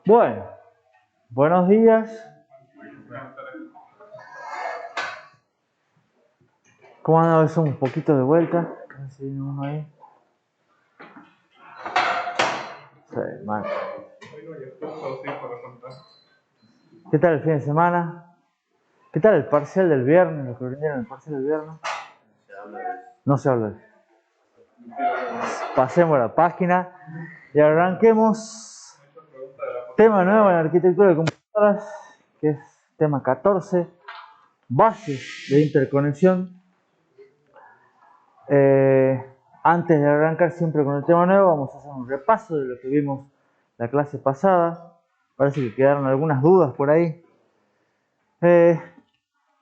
Bueno, buenos días. ¿Cómo andan? Eso un poquito de vuelta. Casi uno ahí. Sí, mal. ¿Qué tal el fin de semana? ¿Qué tal el parcial del viernes? ¿Lo que rindieron el parcial del viernes? No se habla de eso. Pasemos a la página y arranquemos. Tema nuevo en arquitectura de computadoras, que es tema 14, bases de interconexión. Antes de arrancar siempre con el tema nuevo, vamos a hacer un repaso de lo que vimos la clase pasada. Parece que quedaron algunas dudas por ahí.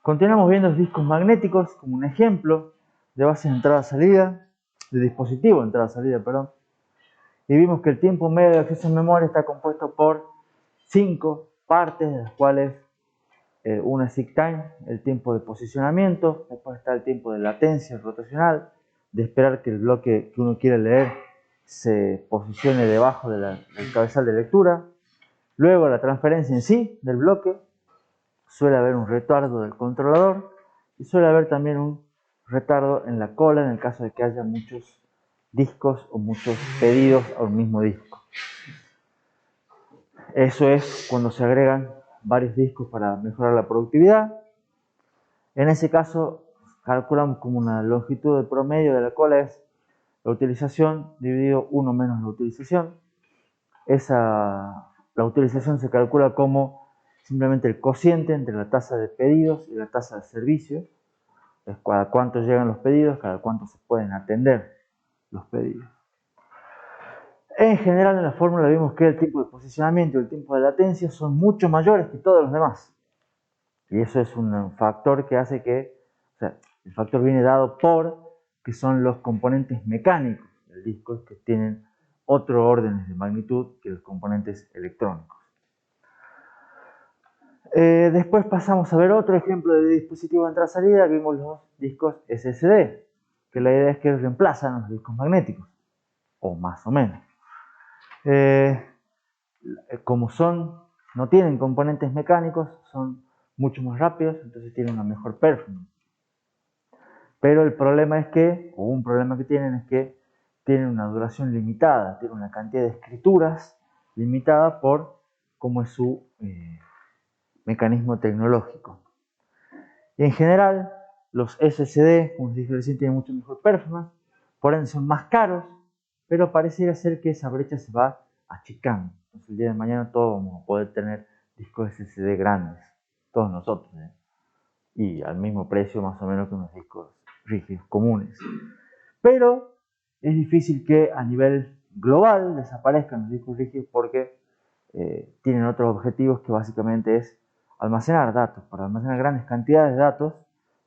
Continuamos viendo los discos magnéticos como un ejemplo de base de entrada-salida, de dispositivo de entrada-salida, perdón. Y vimos que el tiempo medio de acceso a memoria está compuesto por 5 partes, de las cuales una es seek time, el tiempo de posicionamiento, después está el tiempo de latencia rotacional, de esperar que el bloque que uno quiere leer se posicione debajo del cabezal de lectura, luego la transferencia en sí del bloque, suele haber un retardo del controlador y suele haber también un retardo en la cola en el caso de que haya muchos discos o muchos pedidos a un mismo disco. Eso es cuando se agregan varios discos para mejorar la productividad. En ese caso, calculamos como una longitud de promedio de la cola es la utilización dividido 1 menos la utilización. La utilización se calcula como simplemente el cociente entre la tasa de pedidos y la tasa de servicio. Es cada cuánto llegan los pedidos, cada cuánto se pueden atender los pedidos. En general, en la fórmula vimos que el tiempo de posicionamiento y el tiempo de latencia son mucho mayores que todos los demás. Y eso es un factor que hace que, o sea, el factor viene dado por que son los componentes mecánicos del disco que tienen otro orden de magnitud que los componentes electrónicos. Después pasamos a ver otro ejemplo de dispositivo de entrada-salida. Vimos los discos SSD, que la idea es que reemplazan los discos magnéticos, o más o menos. Como no tienen componentes mecánicos, son mucho más rápidos, entonces tienen una mejor performance. Pero el problema es que, o un problema que tienen es que tienen una duración limitada, tienen una cantidad de escrituras limitada por cómo es su mecanismo tecnológico. Y en general, los SSD, como dije recién, tienen mucho mejor performance, por ende son más caros, pero pareciera ser que esa brecha se va achicando. Entonces el día de mañana todos vamos a poder tener discos SSD grandes, todos nosotros, y al mismo precio más o menos que unos discos rígidos comunes. Pero es difícil que a nivel global desaparezcan los discos rígidos porque tienen otros objetivos que básicamente es almacenar datos. Para almacenar grandes cantidades de datos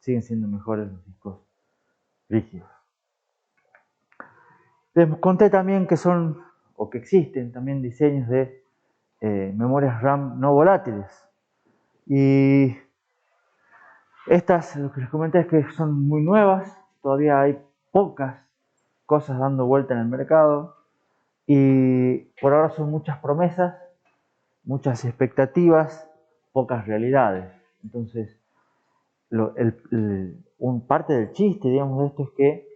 siguen siendo mejores los discos rígidos. Les conté también que son, o que existen también diseños de memorias RAM no volátiles. Y estas, lo que les comenté es que son muy nuevas, todavía hay pocas cosas dando vuelta en el mercado y por ahora son muchas promesas, muchas expectativas, pocas realidades. Entonces, parte del chiste, digamos, de esto es que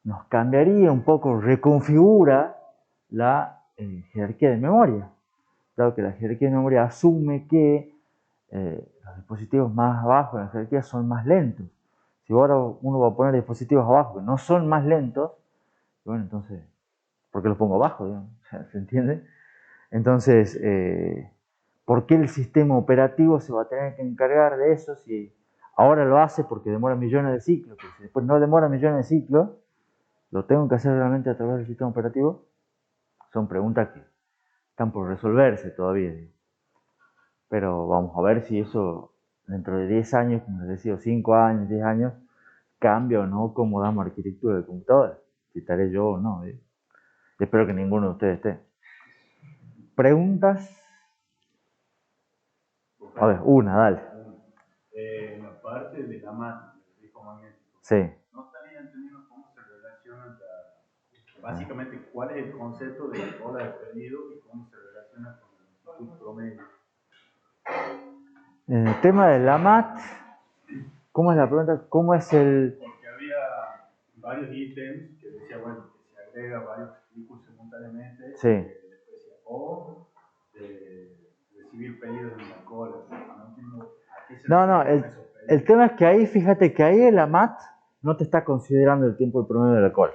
nos cambiaría un poco, reconfigura la jerarquía de memoria. Dado que la jerarquía de memoria asume que los dispositivos más abajo en la jerarquía son más lentos. Si ahora uno va a poner dispositivos abajo que no son más lentos, bueno, entonces, ¿por qué los pongo abajo? Digamos? ¿Se entiende? Entonces, ¿por qué el sistema operativo se va a tener que encargar de eso si ahora lo hace porque demora millones de ciclos? Pero si después no demora millones de ciclos, ¿lo tengo que hacer realmente a través del sistema operativo? Son preguntas que están por resolverse todavía. Pero vamos a ver si eso dentro de 10 años, como les decía, 5 años, 10 años, cambia o no cómo damos arquitectura de computadora. Si estaré yo o no. Espero que ninguno de ustedes esté. ¿Preguntas? A ver, una, dale. La parte de la máquina, del disco magnético. Sí. No estaría entendiendo cómo se relaciona básicamente cuál es el concepto de la cola de pedido y cómo se relaciona con tu promedio. En el tema de la MAT, ¿cómo es la pregunta? ¿Cómo es el...? Porque había varios ítems que decía, bueno, que se agrega varios vehículos simultáneamente. Sí. Después decía, o recibir pedidos en la cola. No entiendo a qué se No, refiere con esos pedidos. el tema es que ahí, fíjate que ahí la MAT no te está considerando el tiempo de promedio de la cola.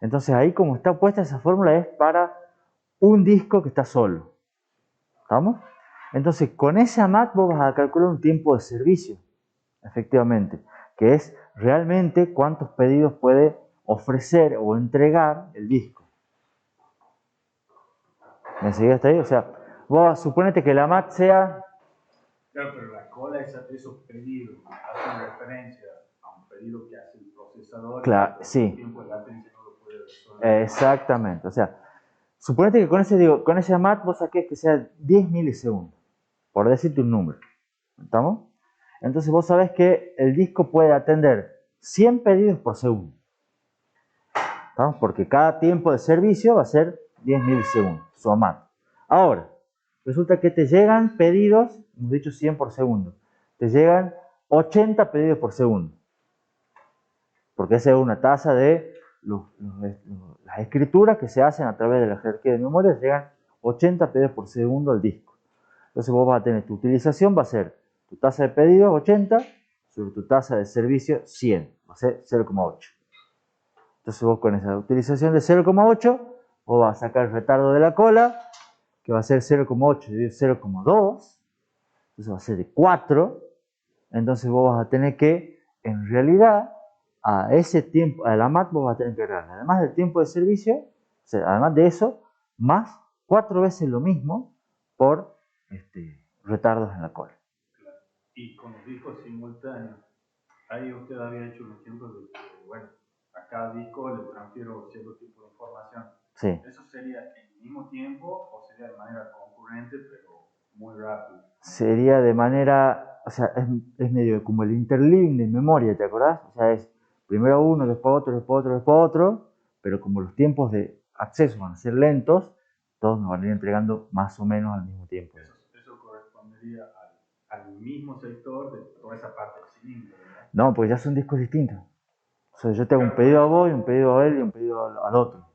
Entonces ahí como está puesta esa fórmula es para un disco que está solo. ¿Estamos? Entonces con esa MAT vos vas a calcular un tiempo de servicio, efectivamente, que es realmente cuántos pedidos puede ofrecer o entregar el disco. ¿Me seguís hasta ahí? O sea, vos suponete que la MAT sea... Claro, pero la cola es esos pedidos, hacen referencia a un pedido que hace el procesador. Claro, y sí. el tiempo de latencia no lo puede resolver. Exactamente. O sea, suponete que con ese MAT vos saques que sea 10 milisegundos, por decirte un número. ¿Estamos? Entonces vos sabés que el disco puede atender 100 pedidos por segundo. ¿Estamos? Porque cada tiempo de servicio va a ser 10 milisegundos, su MAT. Ahora, resulta que te llegan pedidos, hemos dicho 100 por segundo, te llegan 80 pedidos por segundo. Porque esa es una tasa de las escrituras que se hacen a través de la jerarquía de memoria, llegan 80 pedidos por segundo al disco. Entonces vos vas a tener tu utilización, va a ser tu tasa de pedidos 80 sobre tu tasa de servicio 100, va a ser 0,8. Entonces vos con esa utilización de 0,8, vos vas a sacar el retardo de la cola, que va a ser 0,8 dividido 0,2, entonces va a ser de 4, entonces vos vas a tener que, en realidad, a ese tiempo, a la MAT vos vas a tener que agregar, además del tiempo de servicio, o sea, además de eso, más 4 veces lo mismo por retardos en la cola. Claro. Y con los discos simultáneos, ahí usted había hecho un ejemplo de que, bueno, a cada disco le transfiero cierto tipo de información. Sí. ¿Eso sería en el mismo tiempo o sería de manera concurrente, pero muy rápido? Sería de manera, o sea, es medio como el interleaving de memoria, ¿te acordás? O sea, es primero uno, después otro, después otro, después otro, pero como los tiempos de acceso van a ser lentos, todos nos van a ir entregando más o menos al mismo tiempo. Eso correspondería al mismo sector de toda esa parte del cilindro, ¿verdad? No, pues ya son discos distintos. O sea, yo te hago un pedido a vos y un pedido a él y un pedido al otro.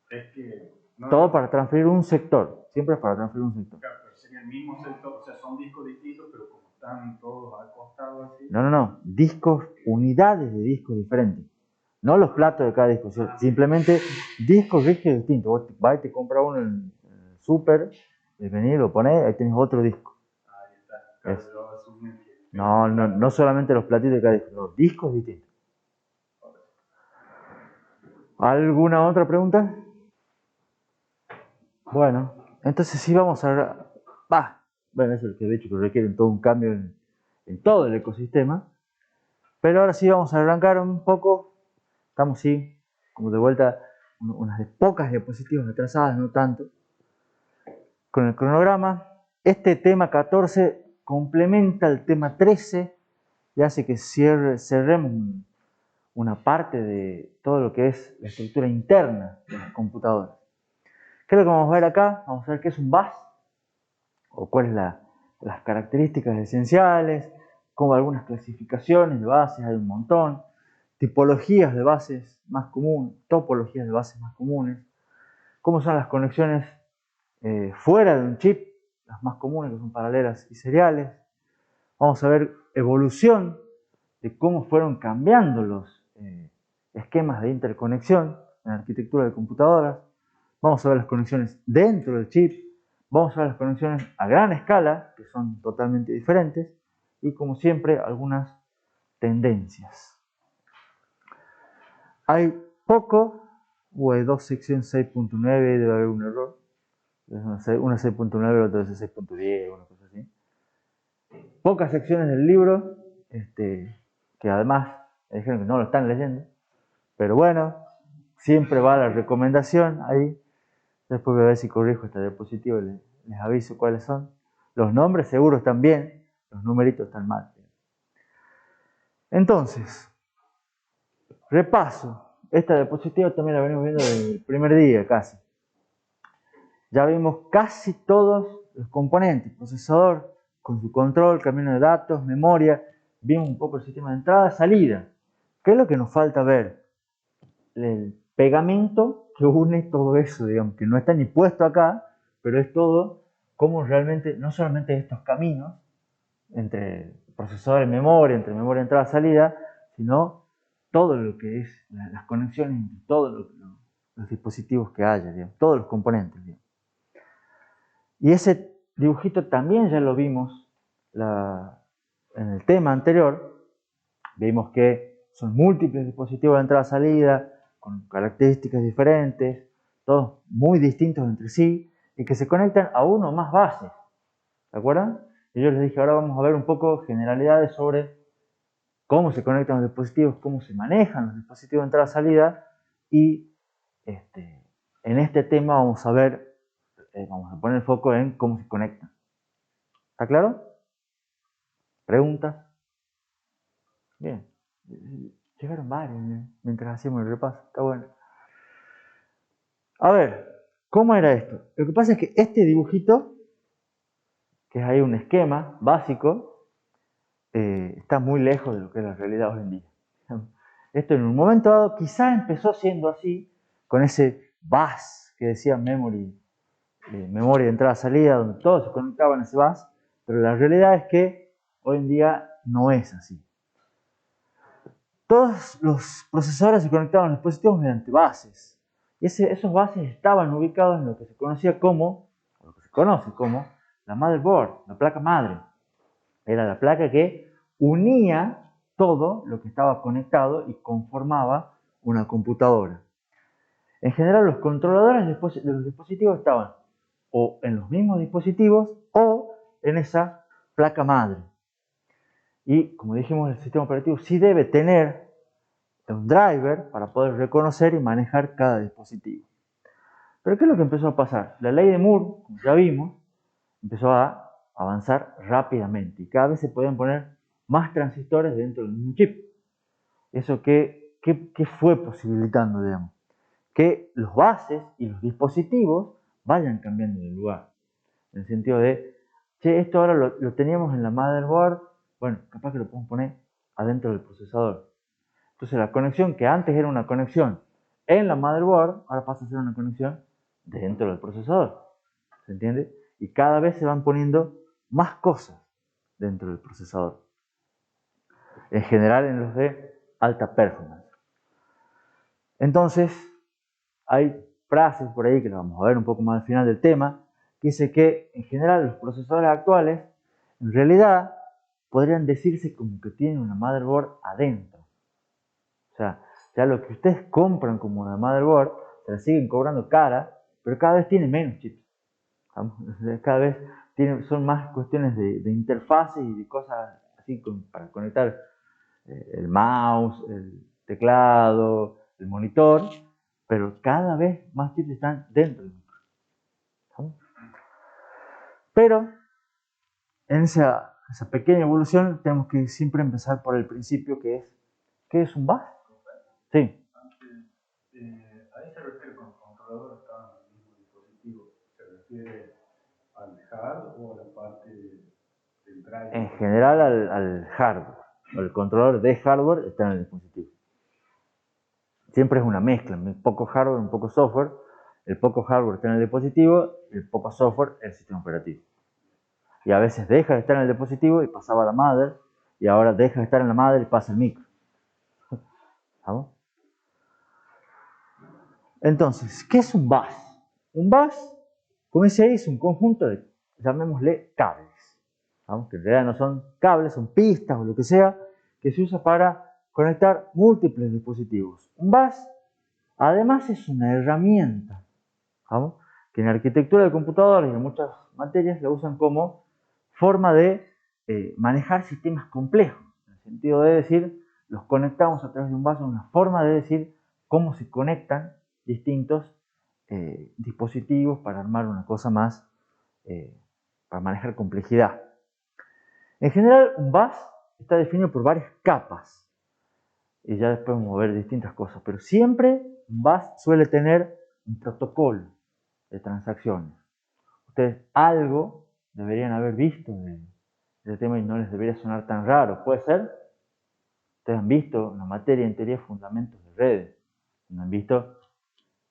Es que... No, todo para transferir un sector, siempre es para transferir un sector. Claro, pero sería el mismo sector, o sea, son discos distintos, pero como están todos acostados así. No, discos, unidades de discos diferentes. No los platos de cada disco, simplemente discos rígidos distintos. Vos vas y te compras uno en el súper, venís, lo ponés, ahí tenés otro disco. Ahí está, claro, yo asumí que... No solamente los platitos de cada disco, no, discos distintos. ¿Alguna otra pregunta? Bueno, entonces sí vamos a... Bueno, eso es lo que he dicho, que requieren todo un cambio en todo el ecosistema. Pero ahora sí vamos a arrancar un poco. Estamos sí, como de vuelta, unas pocas diapositivas atrasadas, no tanto. Con el cronograma, este tema 14 complementa el tema 13 y hace que cerremos una parte de todo lo que es la estructura interna de las computadoras. ¿Qué es lo que vamos a ver acá? Vamos a ver qué es un bus, o cuáles son las características esenciales, como algunas clasificaciones de bases, hay un montón, tipologías de bases más comunes, topologías de bases más comunes, cómo son las conexiones fuera de un chip, las más comunes que son paralelas y seriales. Vamos a ver evolución de cómo fueron cambiando los esquemas de interconexión en la arquitectura de computadoras. Vamos a ver las conexiones dentro del chip. Vamos a ver las conexiones a gran escala, que son totalmente diferentes. Y como siempre, algunas tendencias. Hay poco, o hay dos secciones 6.9, debe haber un error. Una 6.9, la otra es 6.10, una cosa así. Pocas secciones del libro, que además me dijeron que no lo están leyendo. Pero bueno, siempre va la recomendación ahí. Después voy a ver si corrijo esta diapositiva y les aviso cuáles son. Los nombres seguro están bien, los numeritos están mal. Entonces, repaso. Esta diapositiva también la venimos viendo desde el primer día casi. ya vimos casi todos los componentes, procesador con su control, camino de datos, memoria, vimos un poco el sistema de entrada, salida. ¿Qué es lo que nos falta ver? El pegamento que une todo eso, digamos, que no está ni puesto acá, pero es todo cómo realmente, no solamente estos caminos entre procesador y memoria, entre memoria, entrada, salida, sino todo lo que es las conexiones entre todos los dispositivos que haya, digamos, todos los componentes. Digamos. Y ese dibujito también ya lo vimos en el tema anterior. Vimos que son múltiples dispositivos de entrada-salida, con características diferentes, todos muy distintos entre sí, y que se conectan a uno o más bases. ¿De acuerdo? Y yo les dije, ahora vamos a ver un poco generalidades sobre cómo se conectan los dispositivos, cómo se manejan los dispositivos de entrada-salida, y en este tema vamos a ver, vamos a poner el foco en cómo se conectan. ¿Está claro? ¿Preguntas? Bien. Llegaron varios mientras hacíamos el repaso. Está bueno. A ver, ¿cómo era esto? Lo que pasa es que este dibujito, que es ahí un esquema básico, está muy lejos de lo que es la realidad hoy en día. Esto en un momento dado quizá empezó siendo así, con ese bus que decía memoria de entrada-salida, donde todos se conectaban a ese bus, pero la realidad es que hoy en día no es así. Todos los procesadores se conectaban a los dispositivos mediante bases. Y esos bases estaban ubicados en lo que se conocía como, o lo que se conoce como, la motherboard, la placa madre. Era la placa que unía todo lo que estaba conectado y conformaba una computadora. En general, los controladores de los dispositivos estaban o en los mismos dispositivos o en esa placa madre. Y como dijimos, el sistema operativo sí debe tener un driver para poder reconocer y manejar cada dispositivo. Pero ¿qué es lo que empezó a pasar? La ley de Moore, como ya vimos, empezó a avanzar rápidamente y cada vez se podían poner más transistores dentro del mismo chip. ¿Eso qué fue posibilitando, digamos? Que los bases y los dispositivos vayan cambiando de lugar. En el sentido de, che, esto ahora lo teníamos en la motherboard, bueno, capaz que lo podemos poner adentro del procesador. Entonces la conexión que antes era una conexión en la motherboard, ahora pasa a ser una conexión dentro del procesador. ¿Se entiende? Y cada vez se van poniendo más cosas dentro del procesador. En general en los de alta performance. Entonces, hay frases por ahí que las vamos a ver un poco más al final del tema, que dice que en general los procesadores actuales, en realidad, podrían decirse como que tienen una motherboard adentro. O sea, ya lo que ustedes compran como una motherboard, se la siguen cobrando cara, pero cada vez tiene menos chips. Cada vez son más cuestiones de interfaces y de cosas así para conectar el mouse, el teclado, el monitor, pero cada vez más chips están dentro del micro. Pero en esa pequeña evolución tenemos que siempre empezar por el principio que es, ¿qué es un bus? Sí. Ahí se refiere con controlador, está en el mismo dispositivo. ¿Se refiere al hard o a la parte del driver? En general al hardware. El controlador de hardware está en el dispositivo. Siempre es una mezcla, un poco hardware, un poco software. El poco hardware está en el dispositivo, el poco software en el sistema operativo. Y a veces deja de estar en el dispositivo y pasaba a la mother, y ahora deja de estar en la mother y pasa al micro. ¿Vamos? Entonces, ¿qué es un bus? Un bus, como dice ahí, es un conjunto de, llamémosle, cables. ¿Vamos? Que en realidad no son cables, son pistas o lo que sea, que se usa para conectar múltiples dispositivos. Un bus, además, es una herramienta, ¿vamos? Que en arquitectura de computadores y en muchas materias la usan como forma de manejar sistemas complejos. En el sentido de decir, los conectamos a través de un bus, una forma de decir cómo se conectan distintos dispositivos para armar una cosa más, para manejar complejidad. En general, un bus está definido por varias capas y ya después vamos a ver distintas cosas, pero siempre un bus suele tener un protocolo de transacciones. ustedes algo deberían haber visto del tema y no les debería sonar tan raro. ¿Puede ser? Ustedes han visto una materia en teoría de fundamentos de redes. No han visto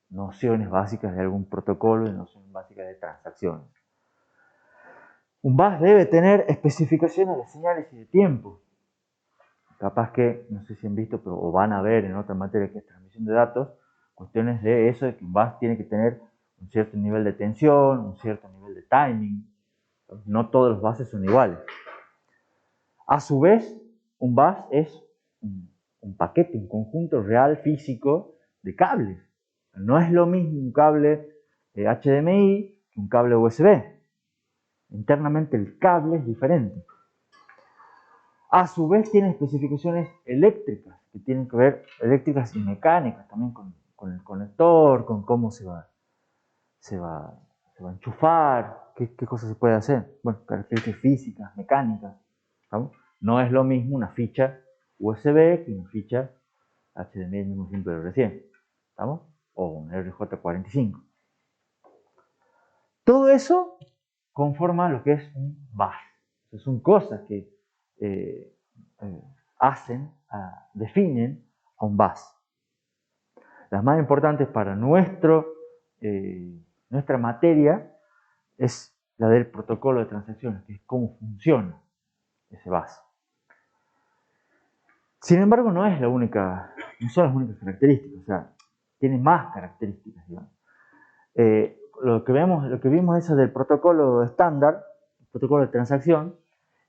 nociones básicas de algún protocolo y nociones básicas de transacciones. Un bus debe tener especificaciones de señales y de tiempo. Capaz que, no sé si han visto, pero o van a ver en otra materia que es transmisión de datos, cuestiones de eso, de que un bus tiene que tener un cierto nivel de tensión, un cierto nivel de timing. No todos los buses son iguales. A su vez, un bus es un paquete, un conjunto real físico de cables. No es lo mismo un cable HDMI que un cable USB. Internamente el cable es diferente. A su vez tiene especificaciones eléctricas, que tienen que ver, eléctricas y mecánicas, también con el conector, con cómo se va a enchufar, qué cosas se puede hacer. Bueno, características físicas, mecánicas. ¿Sabes? No es lo mismo una ficha USB que una ficha HDMI, el mismo ejemplo de recién. ¿Estamos? O un RJ45. Todo eso conforma lo que es un bus. Son cosas que definen a un bus. Las más importantes para nuestra materia es la del protocolo de transacciones, que es cómo funciona ese bus. Sin embargo, no son las únicas características, o sea, tiene más características, digamos. Lo que vimos eso del protocolo estándar, el protocolo de transacción,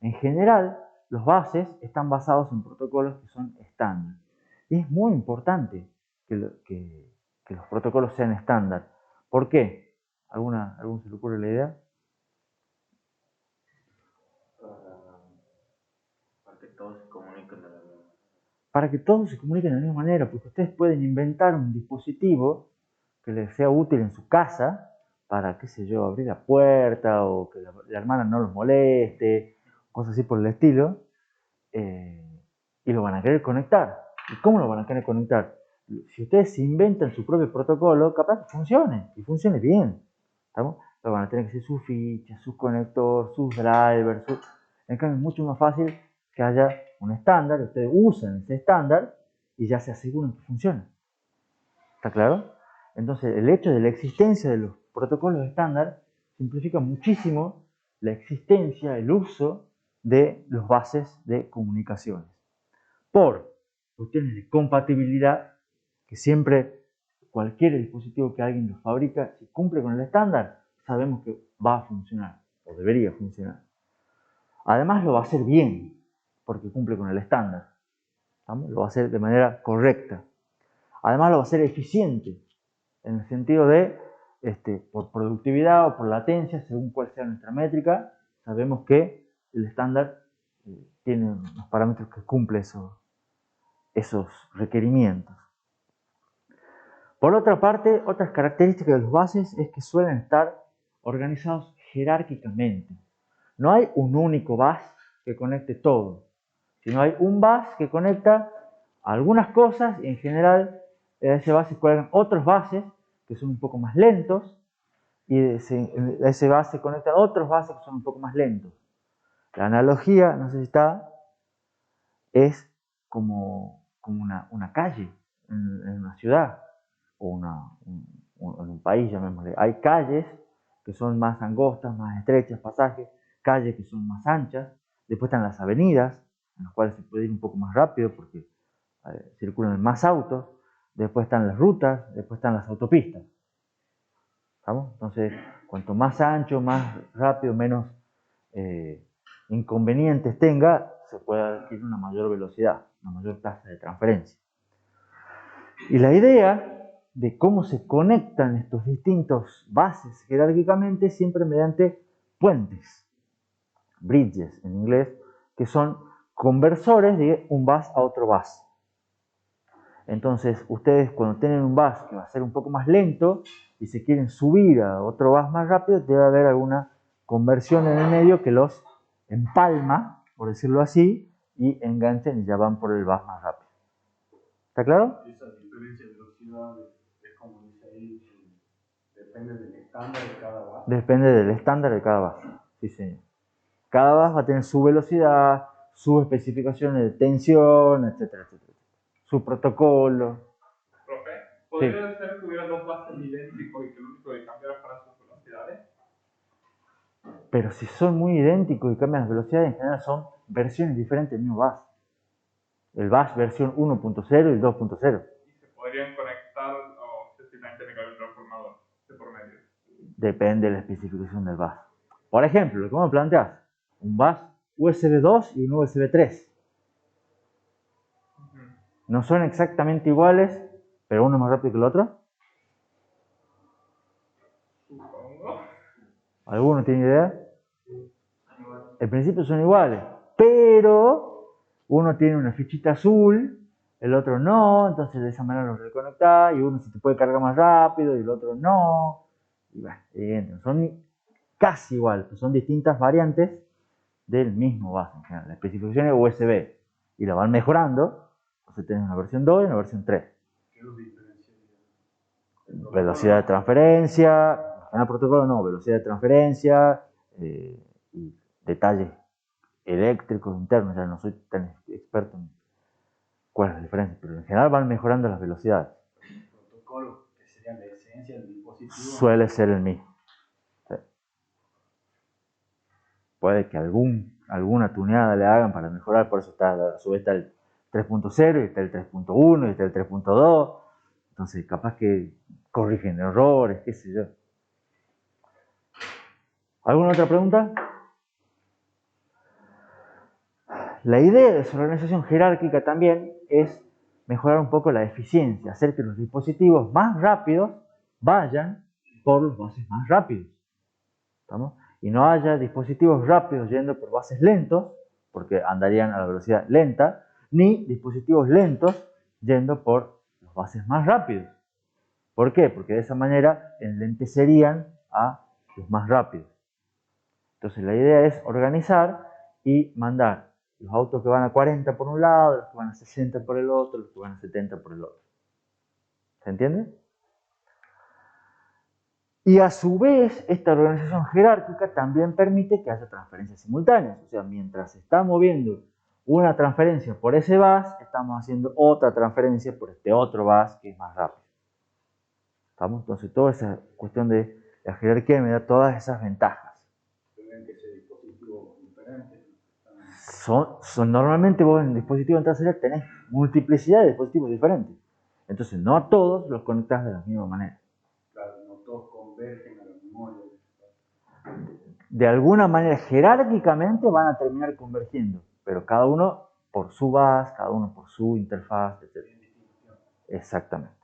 en general, los buses están basados en protocolos que son estándar. Y es muy importante que los protocolos sean estándar. ¿Por qué? ¿Algún se le ocurre la idea? Para que todos se comuniquen de la misma manera. Para que todos se comuniquen de la misma manera, porque ustedes pueden inventar un dispositivo que les sea útil en su casa para, qué sé yo, abrir la puerta o que la hermana no los moleste, cosas así por el estilo, y lo van a querer conectar. ¿Y cómo lo van a querer conectar? Si ustedes inventan su propio protocolo, capaz que funcione, y funcione bien. ¿Estamos? Pero van a tener que ser sus fichas, sus conectores, sus drivers. En cambio, es mucho más fácil que haya un estándar, ustedes usan ese estándar y ya se aseguran que funciona. ¿Está claro? Entonces, el hecho de la existencia de los protocolos estándar simplifica muchísimo la existencia, el uso de los buses de comunicaciones. Por cuestiones de compatibilidad, que siempre cualquier dispositivo que alguien lo fabrica, si cumple con el estándar, sabemos que va a funcionar, o debería funcionar. Además lo va a hacer bien, porque cumple con el estándar. ¿Estamos? Lo va a hacer de manera correcta. Además lo va a hacer eficiente, en el sentido de, por productividad o por latencia, según cuál sea nuestra métrica, sabemos que el estándar tiene unos parámetros que cumple esos requerimientos. Por otra parte, otras características de los buses es que suelen estar organizados jerárquicamente. No hay un único bus que conecte todo, sino hay un bus que conecta algunas cosas y en general a ese bus se cuelgan otros buses que son un poco más lentos y a ese bus se conectan otros buses que son un poco más lentos. La analogía, no sé si está, es como una calle en una ciudad o en un país, llamémosle. Hay calles que son más angostas, más estrechas, pasajes, calles que son más anchas. Después están las avenidas, en las cuales se puede ir un poco más rápido porque circulan más autos. Después están las rutas, después están las autopistas. ¿Estamos? Entonces, cuanto más ancho, más rápido, menos inconvenientes tenga, se puede adquirir una mayor velocidad, una mayor tasa de transferencia. Y la idea de cómo se conectan estos distintos buses jerárquicamente siempre mediante puentes, bridges en inglés, que son conversores de un bus a otro bus. Entonces, ustedes cuando tienen un bus que va a ser un poco más lento y se quieren subir a otro bus más rápido, debe haber alguna conversión en el medio que los empalma, por decirlo así, y enganchan y ya van por el bus más rápido. ¿Está claro? Esa diferencia de velocidad es como dice ahí, Depende del estándar de cada base. Depende del estándar de cada base. Sí, señor. Cada base va a tener su velocidad, sus especificaciones de tensión, etcétera, etcétera. Su protocolo. Profe, ¿podría ser que hubiera dos bases idénticos y que lo único que cambiara fueran sus velocidades? Pero si son muy idénticos y cambian las velocidades, en general son versiones diferentes del mismo bus. El bus versión 1.0 y el 2.0. Y se podrían conectar o simplemente tiene que haber un transformador de por medio. Depende de la especificación del bus. Por ejemplo, lo que vos me planteás, un bus USB 2 y un USB 3. No son exactamente iguales, pero uno es más rápido que el otro. Supongo. ¿Alguno tiene idea? En principio son iguales, pero uno tiene una fichita azul, el otro no, entonces de esa manera los reconectás y uno se te puede cargar más rápido y el otro no. Y bueno, evidente, son casi iguales, son distintas variantes del mismo bus en general. La especificación es USB y la van mejorando, entonces tenés una versión 2 y una versión 3. ¿Qué los diferencia? Velocidad de transferencia, en el protocolo no, velocidad de transferencia y detalles eléctricos internos, ya no soy tan experto en cuál es la diferencia, pero en general van mejorando las velocidades. El protocolo, que sería la esencia del dispositivo, Suele ser el mismo. Sí. Puede que alguna tuneada le hagan para mejorar, por eso está, a su vez está el 3.0 y está el 3.1 y está el 3.2, entonces capaz que corrigen errores, qué sé yo. ¿Alguna otra pregunta? La idea de su organización jerárquica también es mejorar un poco la eficiencia, hacer que los dispositivos más rápidos vayan por los bases más rápidos. ¿Estamos? Y no haya dispositivos rápidos yendo por bases lentos, porque andarían a la velocidad lenta, ni dispositivos lentos yendo por los bases más rápidos. ¿Por qué? Porque de esa manera enlentecerían a los más rápidos. Entonces la idea es organizar y mandar los autos que van a 40 por un lado, los que van a 60 por el otro, los que van a 70 por el otro. ¿Se entiende? Y a su vez, esta organización jerárquica también permite que haya transferencias simultáneas. O sea, mientras se está moviendo una transferencia por ese bus, estamos haciendo otra transferencia por este otro bus que es más rápido. ¿Estamos? Entonces, toda esa cuestión de la jerarquía me da todas esas ventajas. tienen que ser dispositivos diferentes. Normalmente vos en el dispositivo empresarial tenés multiplicidad de dispositivos diferentes. Entonces, no a todos los conectás de la misma manera. Claro, no todos convergen a la memoria. De alguna manera, jerárquicamente van a terminar convergiendo, pero cada uno por su bus, cada uno por su interfaz, etc. Exactamente.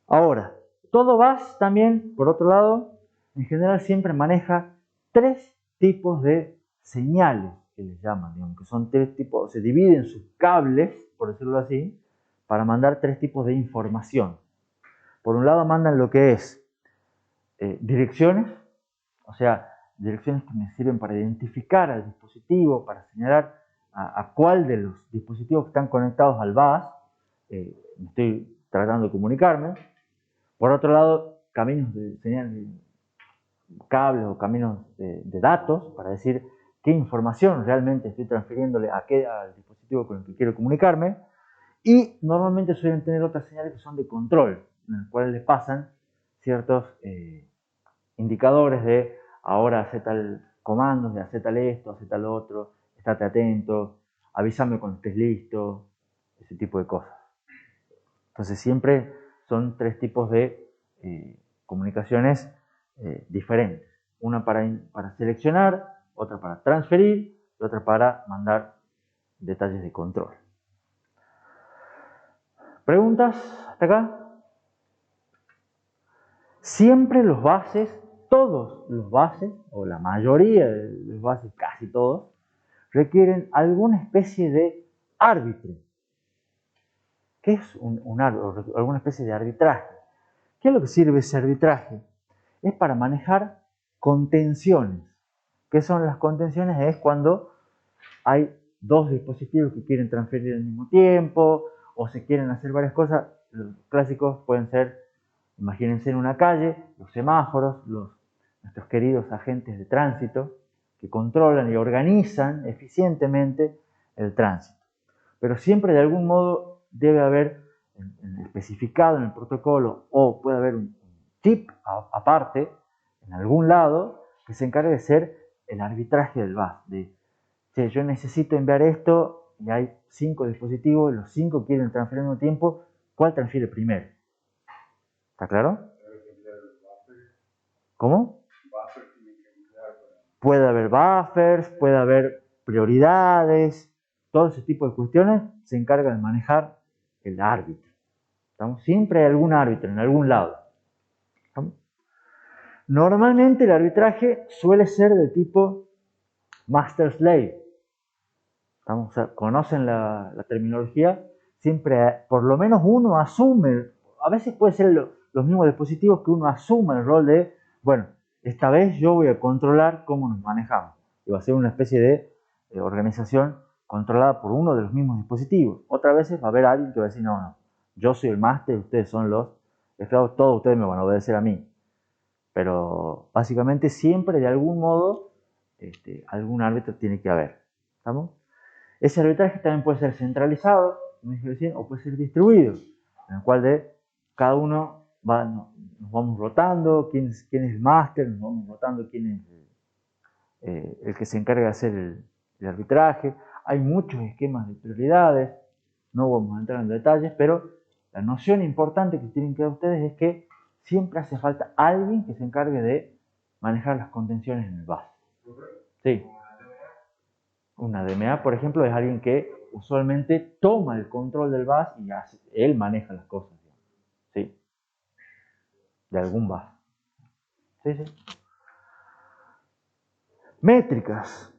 Ahora, todo bus también, por otro lado, en general siempre maneja tres tipos de señales, que les llaman, digamos, que son tres tipos, se dividen sus cables, por decirlo así, para mandar tres tipos de información. Por un lado mandan lo que es direcciones, o sea, direcciones que me sirven para identificar al dispositivo, para señalar a cuál de los dispositivos que están conectados al bus me estoy tratando de comunicarme. Por otro lado, caminos de señal, cables o caminos de datos para decir qué información realmente estoy transfiriéndole al dispositivo con el que quiero comunicarme. Y normalmente suelen tener otras señales que son de control, en las cuales les pasan ciertos indicadores de ahora hace tal comando, de hace tal esto, hace tal otro, estate atento, avísame cuando estés listo, ese tipo de cosas. Entonces siempre son tres tipos de comunicaciones diferentes. Una para seleccionar, otra para transferir y otra para mandar detalles de control. ¿Preguntas hasta acá? Siempre los buses, todos los buses, o la mayoría de los buses, casi todos, requieren alguna especie de árbitro. ¿Qué es un árbitro? Alguna especie de arbitraje. ¿Qué es lo que sirve ese arbitraje? Es para manejar contenciones. ¿Qué son las contenciones? Es cuando hay dos dispositivos que quieren transferir al mismo tiempo o se quieren hacer varias cosas. Los clásicos pueden ser Imagínense en una calle, los semáforos, nuestros queridos agentes de tránsito que controlan y organizan eficientemente el tránsito. Pero siempre de algún modo debe haber especificado en el protocolo, o puede haber un chip aparte en algún lado que se encargue de ser el arbitraje del bus. De, yo necesito enviar esto y hay 5 dispositivos, los 5 quieren transferir al mismo tiempo, ¿cuál transfiere primero? ¿Está claro? ¿Cómo? Puede haber buffers, puede haber prioridades, todo ese tipo de cuestiones se encarga de manejar el árbitro. ¿Estamos? Siempre hay algún árbitro en algún lado. ¿Estamos? Normalmente el arbitraje suele ser del tipo master-slave. O sea, conocen la terminología, siempre por lo menos uno asume, a veces puede ser los mismos dispositivos que uno asume el rol de, bueno, esta vez yo voy a controlar cómo nos manejamos. Y va a ser una especie de organización controlada por uno de los mismos dispositivos. Otras veces va a haber alguien que va a decir, no, yo soy el máster, ustedes son los esclavos, todos ustedes me van a obedecer a mí. Pero básicamente siempre de algún modo algún árbitro tiene que haber. ¿Estamos? Ese arbitraje también puede ser centralizado, como dije recién, o puede ser distribuido, en el cual cada uno nos vamos rotando, quién es el máster, nos vamos rotando quién es el que se encarga de hacer el arbitraje. Hay muchos esquemas de prioridades, no vamos a entrar en detalles, pero la noción importante que tienen que dar ustedes es que siempre hace falta alguien que se encargue de manejar las contenciones en el bus. Sí. Una DMA, por ejemplo, es alguien que usualmente toma el control del bus y él maneja las cosas. ¿Sí? De algún bus. ¿Sí? Métricas.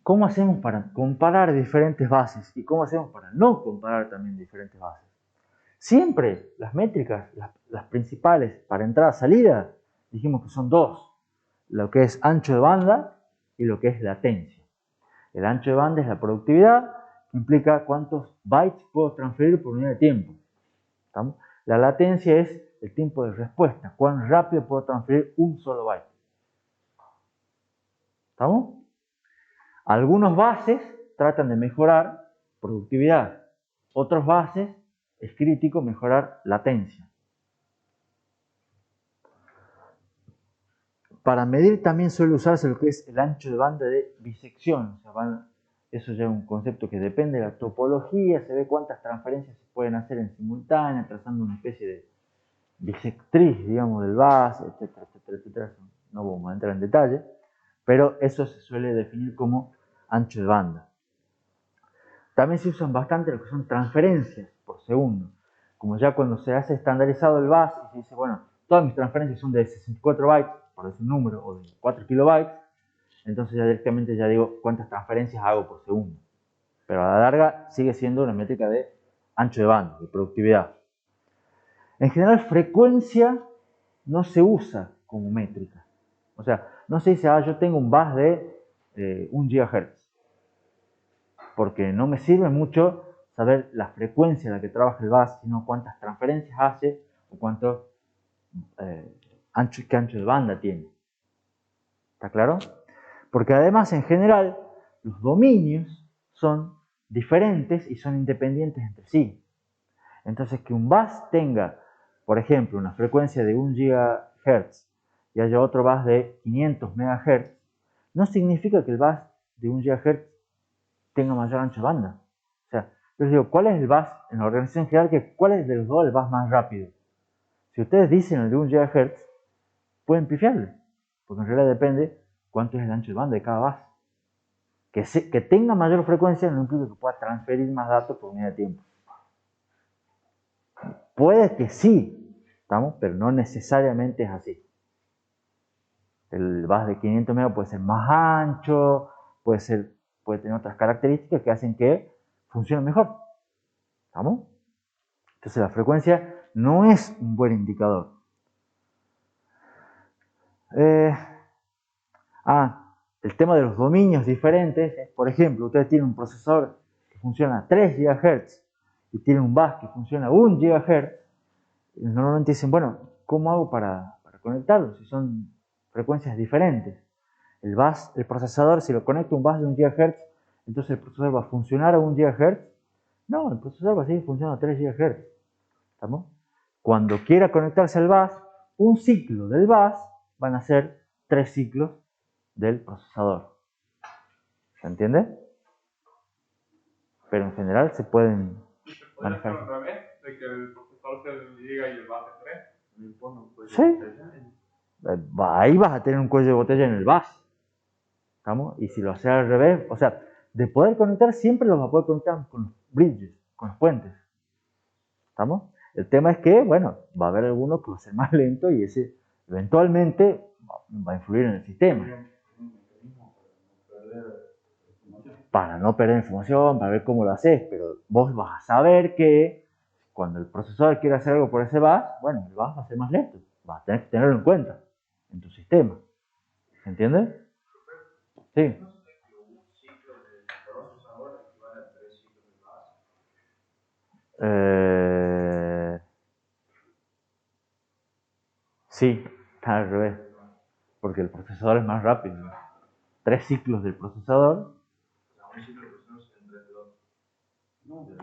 ¿Cómo hacemos para comparar diferentes bases? ¿Y cómo hacemos para no comparar también diferentes bases? Siempre las métricas, las principales para entrada-salida, dijimos que son 2. Lo que es ancho de banda y lo que es latencia. El ancho de banda es la productividad, que implica cuántos bytes puedo transferir por unidad de tiempo. ¿Estamos? La latencia es el tiempo de respuesta, cuán rápido puedo transferir un solo byte. ¿Estamos? Algunos bases tratan de mejorar productividad. Otros bases es crítico mejorar latencia. Para medir también suele usarse lo que es el ancho de banda de bisección. O sea, eso ya es un concepto que depende de la topología, se ve cuántas transferencias se pueden hacer en simultánea, trazando una especie de bisectriz, digamos, del bus, etcétera, etcétera, etcétera. No vamos a entrar en detalle, pero eso se suele definir como ancho de banda. También se usan bastante lo que son transferencias por segundo. Como ya cuando se hace estandarizado el bus y se dice, bueno, todas mis transferencias son de 64 bytes, por ese número, o de 4 kilobytes, entonces ya directamente ya digo cuántas transferencias hago por segundo. Pero a la larga sigue siendo una métrica de ancho de banda, de productividad. En general, frecuencia no se usa como métrica. O sea, no se dice, yo tengo un bus de 1 GHz. Porque no me sirve mucho saber la frecuencia a la que trabaja el bus, sino cuántas transferencias hace o cuánto ancho de banda tiene. ¿Está claro? Porque además, en general, los dominios son diferentes y son independientes entre sí. Entonces, que un bus tenga, por ejemplo, una frecuencia de 1 GHz y haya otro bus de 500 MHz, no significa que el bus de 1 GHz tenga mayor ancho de banda. O sea, yo les digo, ¿cuál es el bus en la organización jerárquica? ¿Cuál es de los dos el bus más rápido? Si ustedes dicen el de 1 GHz, pueden pifiarle, porque en realidad depende cuánto es el ancho de banda de cada bus. Que tenga mayor frecuencia no implica que pueda transferir más datos por unidad de tiempo. Puede que sí, ¿estamos? Pero no necesariamente es así. El bus de 500 MB puede ser más ancho, puede tener otras características que hacen que funcione mejor. ¿Estamos? Entonces la frecuencia no es un buen indicador. El tema de los dominios diferentes. Por ejemplo, ustedes tienen un procesador que funciona a 3 GHz y tienen un bus que funciona a 1 GHz. normalmente dicen, bueno, ¿cómo hago para conectarlos? Si son frecuencias diferentes. El procesador, si lo conecto a un bus de 1 GHz, entonces el procesador va a funcionar a 1 GHz. No, el procesador va a seguir funcionando a 3 GHz. ¿Estamos? Cuando quiera conectarse al bus, un ciclo del bus van a ser 3 ciclos del procesador. ¿Se entiende? Pero en general se pueden ¿Podría ser manejar. al revés? De que el profesor sea el llega y el base 3. Me impone un cuello Sí. de botella. Ahí vas a tener un cuello de botella en el bus. ¿Estamos? Y si lo haces al revés, o sea, de poder conectar siempre los vas a poder conectar con los bridges, con los puentes. ¿Estamos? El tema es que, bueno, va a haber alguno que va a ser más lento y ese eventualmente va a influir en el sistema. Para no perder información, para ver cómo lo haces, pero vos vas a saber que cuando el procesador quiere hacer algo por ese bus, bueno, el bus va a ser más lento. Vas a tener que tenerlo en cuenta en tu sistema. ¿Se entiende? Sí. Sí, está al revés. Porque el procesador es más rápido. 3 ciclos del procesador.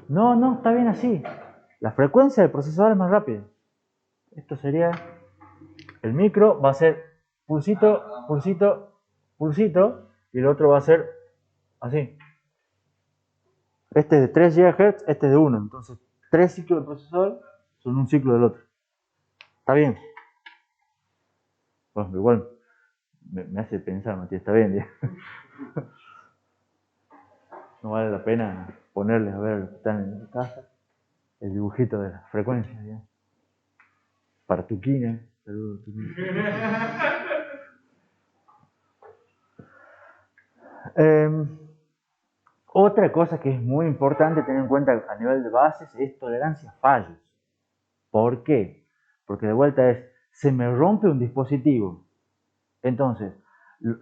No, está bien así. La frecuencia del procesador es más rápida. Esto sería. El micro va a ser pulsito, pulsito, pulsito. Y el otro va a ser así. Este es de 3 GHz, este es de 1. Entonces, 3 ciclos del procesador son un ciclo del otro. ¿Está bien? Bueno, igual me hace pensar, Matías, está bien. No vale la pena ponerles a ver los que están en casa el dibujito de las frecuencias. ¿Ya? Para Tuquina. Saludos, Tuquina. Otra cosa que es muy importante tener en cuenta a nivel de bases es tolerancia a fallos. ¿Por qué? Porque de vuelta se me rompe un dispositivo. Entonces,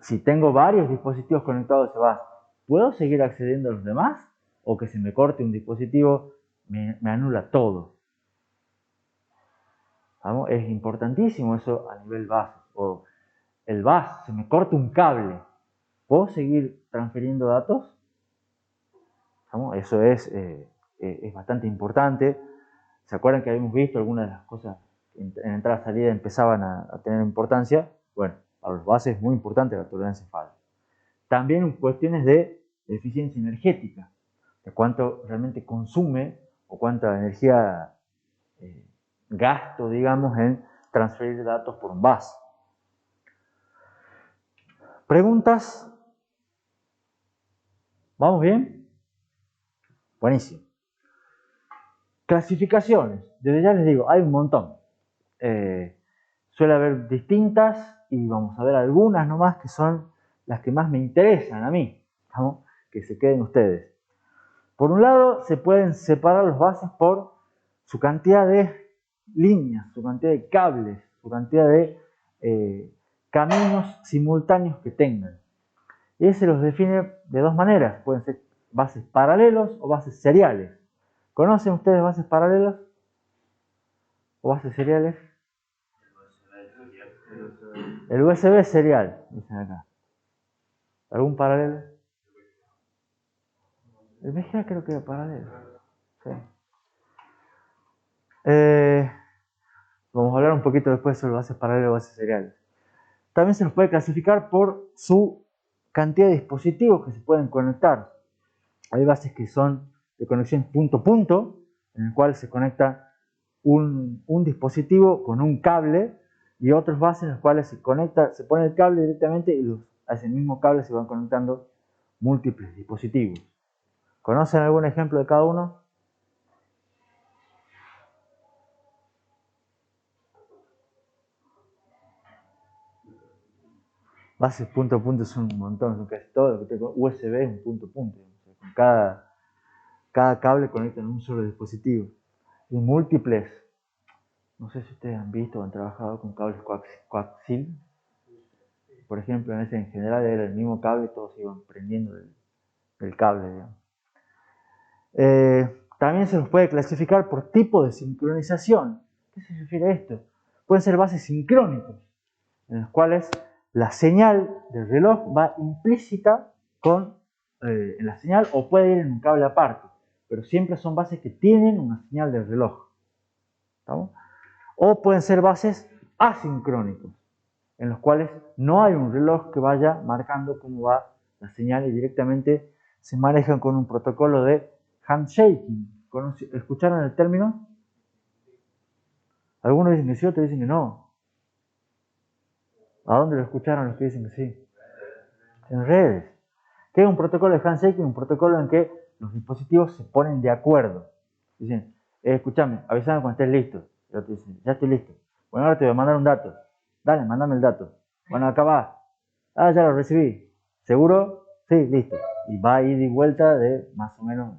si tengo varios dispositivos conectados a ese bus, ¿puedo seguir accediendo a los demás? ¿O que se me corte un dispositivo me anula todo? ¿Vamos? Es importantísimo eso a nivel base. O el bus, se me corta un cable, ¿puedo seguir transfiriendo datos? ¿Vamos? Eso es bastante importante. ¿Se acuerdan que habíamos visto algunas de las cosas en entrada y salida empezaban a tener importancia? Bueno, para los buses es muy importante la tolerancia a fallos. También en cuestiones de eficiencia energética, de cuánto realmente consume o cuánta energía gasto, digamos, en transferir datos por un bus. ¿Preguntas? ¿Vamos bien? Buenísimo. Clasificaciones. Desde ya les digo, hay un montón. Suele haber distintas y vamos a ver algunas nomás que son las que más me interesan a mí. ¿No? Que se queden ustedes. Por un lado, se pueden separar los buses por su cantidad de líneas, su cantidad de cables, su cantidad de caminos simultáneos que tengan. Y se los define de dos maneras. Pueden ser bases paralelos o bases seriales. ¿Conocen ustedes bases paralelos o bases seriales? El USB serial, dicen acá. ¿Algún paralelo? El VGA creo que era paralelo. Sí. Vamos a hablar un poquito después sobre bases paralelas o bases seriales. También se los puede clasificar por su cantidad de dispositivos que se pueden conectar. Hay bases que son de conexión punto-punto, en el cual se conecta un dispositivo con un cable, y otras bases en las cuales se pone el cable directamente y a ese mismo cable se van conectando múltiples dispositivos. ¿Conocen algún ejemplo de cada uno? Bases punto a punto son un montón, son casi todo lo que tengo. USB es un punto a punto. Con cada cable conecta en un solo dispositivo. Y múltiples. No sé si ustedes han visto o han trabajado con cables coaxil. Por ejemplo, en general era el mismo cable y todos iban prendiendo el cable. Digamos. También se los puede clasificar por tipo de sincronización. qué se refiere a esto? Pueden ser bases sincrónicos, en los cuales la señal del reloj va implícita en la señal o puede ir en un cable aparte, pero siempre son bases que tienen una señal del reloj. ¿Estamos? O pueden ser bases asincrónicos, en los cuales no hay un reloj que vaya marcando cómo va la señal y directamente se manejan con un protocolo de handshaking. ¿Escucharon el término? Algunos dicen que sí, otros dicen que no. ¿A dónde lo escucharon los que dicen que sí? En redes. ¿Qué es un protocolo de handshaking? Un protocolo en que los dispositivos se ponen de acuerdo. Dicen, escúchame, avísame cuando estés listo. Y otro dice, ya estoy listo. Bueno, ahora te voy a mandar un dato. Dale, mándame el dato. Bueno, acá va. Ah, ya lo recibí. ¿Seguro? Sí, listo. Y va a ir y vuelta de más o menos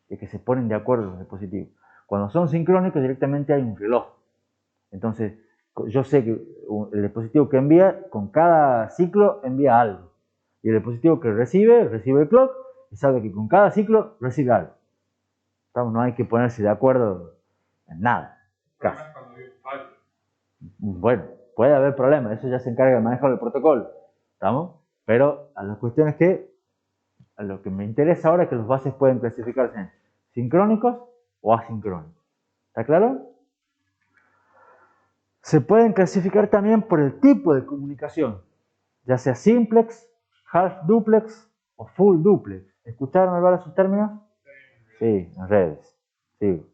de que se ponen de acuerdo los dispositivos. Cuando son sincrónicos, directamente hay un reloj. Entonces, yo sé que el dispositivo que envía, con cada ciclo envía algo. Y el dispositivo que recibe el clock y sabe que con cada ciclo recibe algo. No hay que ponerse de acuerdo en nada. Casi. Bueno, puede haber problemas, eso ya se encarga de manejar el protocolo. ¿Estamos? Pero a la cuestión es que a lo que me interesa ahora es que los bases pueden clasificarse en sincrónicos o asincrónicos. ¿Está claro? Se pueden clasificar también por el tipo de comunicación, ya sea simplex, half duplex o full duplex. ¿Escucharon hablar de esos términos? Sí, en redes. Sí.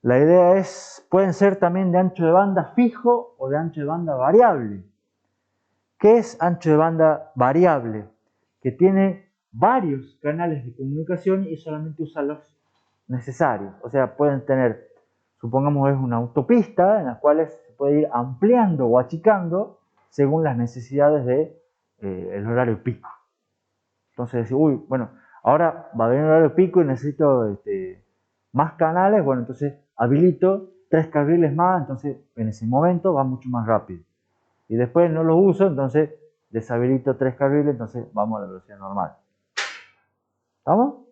La idea es, pueden ser también de ancho de banda fijo o de ancho de banda variable. ¿Qué es ancho de banda variable? Que tiene varios canales de comunicación y solamente usa los necesarios. O sea, pueden tener, supongamos es una autopista en la cual se puede ir ampliando o achicando según las necesidades del horario pico. Entonces decir, uy, bueno, ahora va a venir el horario pico y necesito más canales, bueno, entonces habilito 3 carriles más, entonces en ese momento va mucho más rápido. Y después no los uso, entonces deshabilito 3 carriles, entonces vamos a la velocidad normal. ¿Estamos?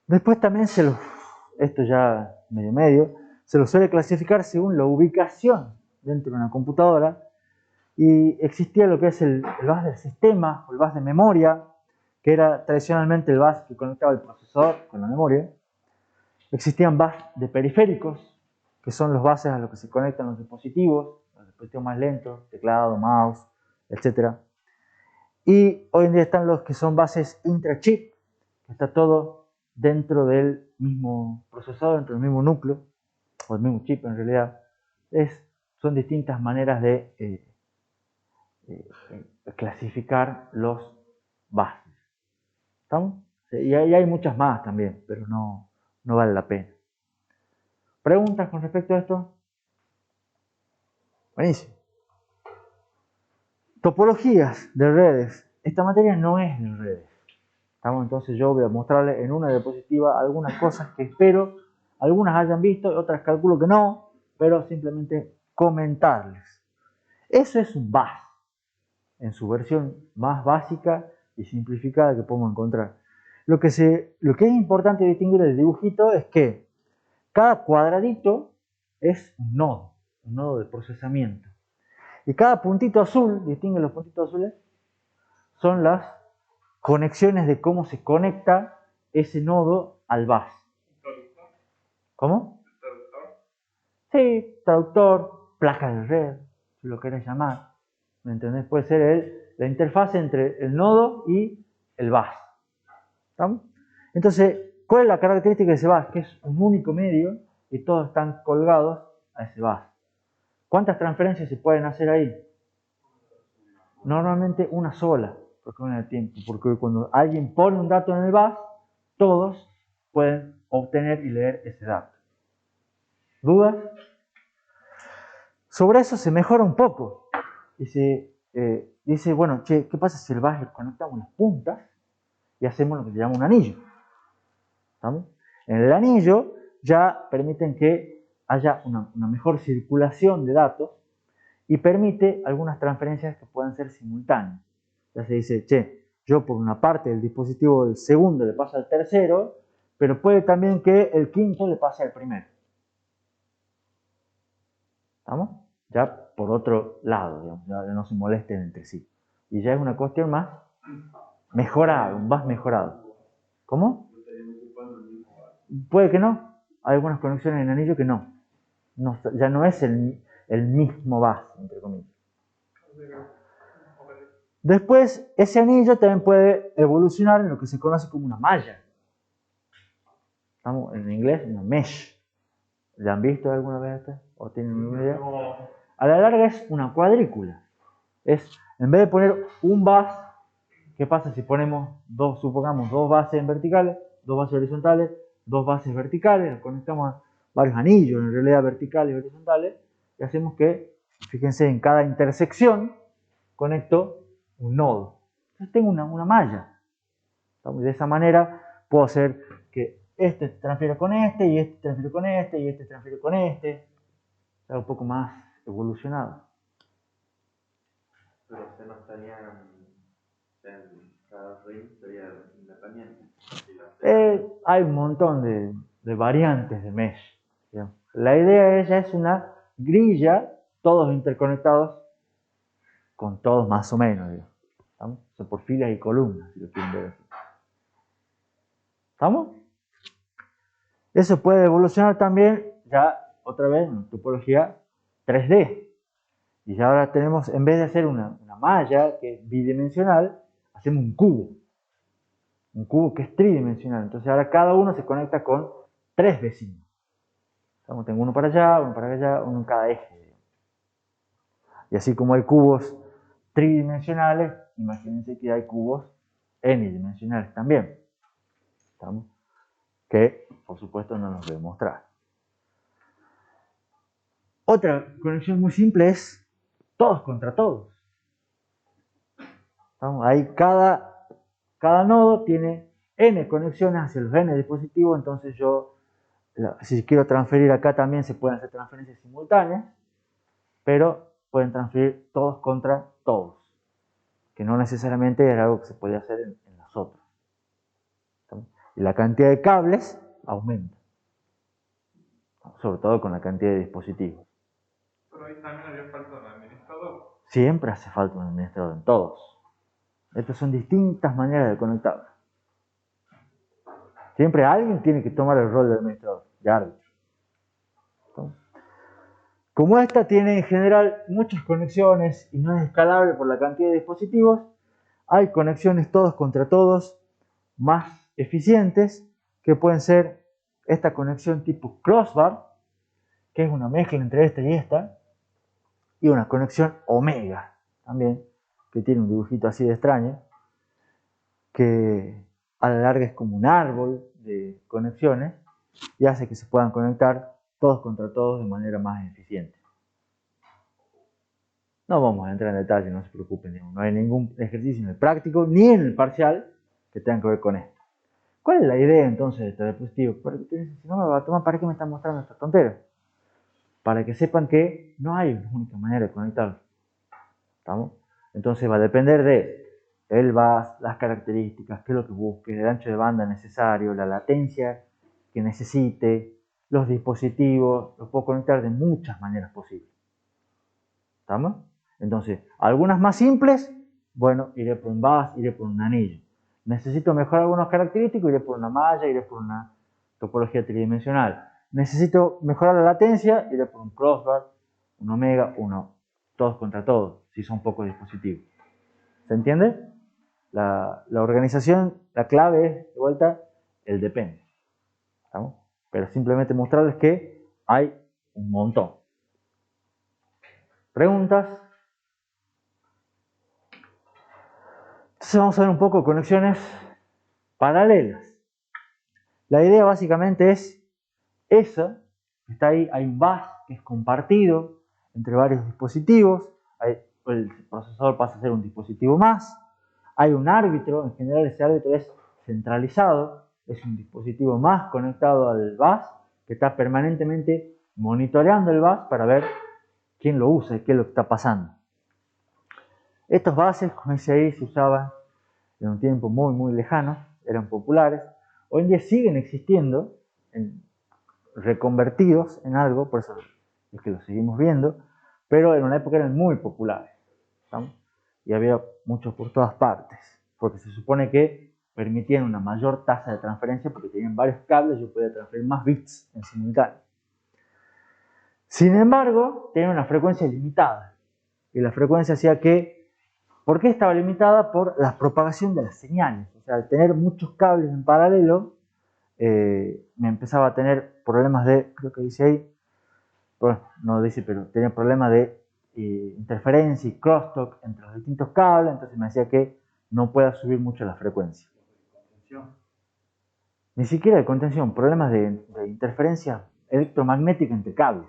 Después también esto ya medio, se lo suele clasificar según la ubicación dentro de una computadora. Y existía lo que es el bus del sistema o el bus de memoria, que era tradicionalmente el bus que conectaba el procesador con la memoria. Existían bus de periféricos, que son los buses a los que se conectan los dispositivos más lentos, teclado, mouse, etc. Y hoy en día están los que son buses intra-chip, que está todo dentro del mismo procesador, dentro del mismo núcleo, o el mismo chip en realidad. Son distintas maneras de clasificar los buses. ¿Estamos? Y hay muchas más también, pero no vale la pena. ¿Preguntas con respecto a esto? Buenísimo. Topologías de redes. Esta materia no es de redes. ¿Estamos? Entonces yo voy a mostrarles en una diapositiva algunas cosas que espero algunas hayan visto, otras calculo que no, pero simplemente comentarles. Eso es un bus, en su versión más básica y simplificada que podemos encontrar. Lo que es importante distinguir del dibujito es que cada cuadradito es un nodo de procesamiento. Y cada puntito azul, distinguen los puntitos azules, son las conexiones de cómo se conecta ese nodo al bus. ¿Cómo? Sí, traductor, placa de red, si lo querés llamar. ¿Me entendés? Puede ser la interfaz entre el nodo y el bus. ¿Estamos? Entonces, ¿cuál es la característica de ese bus? Que es un único medio y todos están colgados a ese bus. ¿Cuántas transferencias se pueden hacer ahí? Normalmente una sola, porque cuando alguien pone un dato en el bus, todos pueden obtener y leer ese dato. ¿Dudas? Sobre eso se mejora un poco. Y se dice, bueno, che, ¿qué pasa si el bus le conectamos las puntas y hacemos lo que se llama un anillo? ¿Estamos? En el anillo ya permiten que haya una mejor circulación de datos y permite algunas transferencias que puedan ser simultáneas. Ya se dice, che, yo por una parte del dispositivo del segundo le paso al tercero, pero puede también que el quinto le pase al primero. ¿Estamos? Ya por otro lado, digamos, ya no se molesten entre sí. Y ya es una cuestión más mejorada, un bus mejorado. ¿Cómo? Puede que no. Hay algunas conexiones en anillo que no. Ya no es el mismo bus, entre comillas. Después, ese anillo también puede evolucionar en lo que se conoce como una malla. ¿Estamos? En inglés, una mesh. ¿La han visto alguna vez esta? ¿O tienen una idea? A la larga es una cuadrícula. En vez de poner un bus, ¿qué pasa si ponemos supongamos dos bases verticales, dos bases horizontales, dos bases verticales, conectamos a varios anillos, en realidad verticales y horizontales, y hacemos que, fíjense, en cada intersección conecto un nodo. Entonces tengo una malla. De esa manera puedo hacer que este transfiera con este, y este transfiere con este, y este transfiere con este. Es un poco más evolucionado. Pero se no estarían en cada ring sería independiente. Hay un montón de variantes de mesh. ¿Sí? La idea es una grilla, todos interconectados con todos más o menos. ¿Sí? ¿Estamos? O sea, por filas y columnas, si lo quieren ver así. ¿Estamos? Eso puede evolucionar también, ya otra vez en topología 3D. Y ya ahora tenemos, en vez de hacer una malla que es bidimensional, hacemos un cubo. Un cubo que es tridimensional. Entonces ahora cada uno se conecta con 3 vecinos. Tengo uno para allá, uno en cada eje. Y así como hay cubos tridimensionales, imagínense que hay cubos n-dimensionales también. ¿Estamos? Que por supuesto no nos debe mostrar. Otra conexión muy simple es todos contra todos. ¿Estamos? Ahí cada nodo tiene n conexiones hacia los n dispositivos, entonces si quiero transferir acá también se pueden hacer transferencias simultáneas, pero pueden transferir todos contra todos, que no necesariamente era algo que se podía hacer en las otras. ¿Estamos? Y la cantidad de cables aumenta, sobre todo con la cantidad de dispositivos. Pero ahí también había falta de un administrador. Siempre hace falta un administrador en todos. Estas son distintas maneras de conectar. Siempre alguien tiene que tomar el rol de administrador, de árbitro. Como esta tiene en general muchas conexiones y no es escalable por la cantidad de dispositivos, hay conexiones todos contra todos más eficientes, que pueden ser esta conexión tipo crossbar, que es una mezcla entre esta y una conexión omega, también, que tiene un dibujito así de extraño, que a la larga es como un árbol de conexiones y hace que se puedan conectar todos contra todos de manera más eficiente. No vamos a entrar en detalle, no se preocupen, no hay ningún ejercicio en el práctico ni en el parcial que tenga que ver con esto. ¿Cuál es la idea entonces de este dispositivo? Porque ustedes dicen, si no me va a tomar, ¿para qué me están mostrando estas tonteras? Para que sepan que no hay una única manera de conectarlo. ¿Estamos? Entonces va a depender de el bus, las características, qué es lo que busque, el ancho de banda necesario, la latencia que necesite, los dispositivos, los puedo conectar de muchas maneras posibles. ¿Estamos? Entonces, algunas más simples, bueno, iré por un bus, iré por un anillo. Necesito mejorar algunos característicos, iré por una malla, iré por una topología tridimensional. Necesito mejorar la latencia, iré por un crossbar, un omega, todos contra todos, si son pocos dispositivos. ¿Se entiende? La organización, la clave es, de vuelta, el depende. ¿Estamos? Pero simplemente mostrarles que hay un montón. ¿Preguntas? Entonces vamos a ver un poco conexiones paralelas. La idea básicamente es esa, está ahí, hay un bus que es compartido entre varios dispositivos, el procesador pasa a ser un dispositivo más, hay un árbitro, en general ese árbitro es centralizado, es un dispositivo más conectado al bus que está permanentemente monitoreando el bus para ver quién lo usa y qué es lo que está pasando. Estos buses, como dice ahí, se usaban en un tiempo muy lejano, eran populares, Hoy en día siguen existiendo, reconvertidos en algo, por eso es que los seguimos viendo, pero en una época eran muy populares, ¿estamos? Y había muchos por todas partes, porque se supone que permitían una mayor tasa de transferencia porque tenían varios cables y yo podía transferir más bits en simultáneo. Sin embargo, tenían una frecuencia limitada, y la frecuencia hacía que, ¿por qué estaba limitada? Por la propagación de las señales. O sea, al tener muchos cables en paralelo, me empezaba a tener problemas de, creo que dice ahí, bueno, no dice, pero tenía problemas de interferencia y crosstalk entre los distintos cables, entonces me hacía que no pueda subir mucho la frecuencia. Ni siquiera de contención, problemas de interferencia electromagnética entre cables.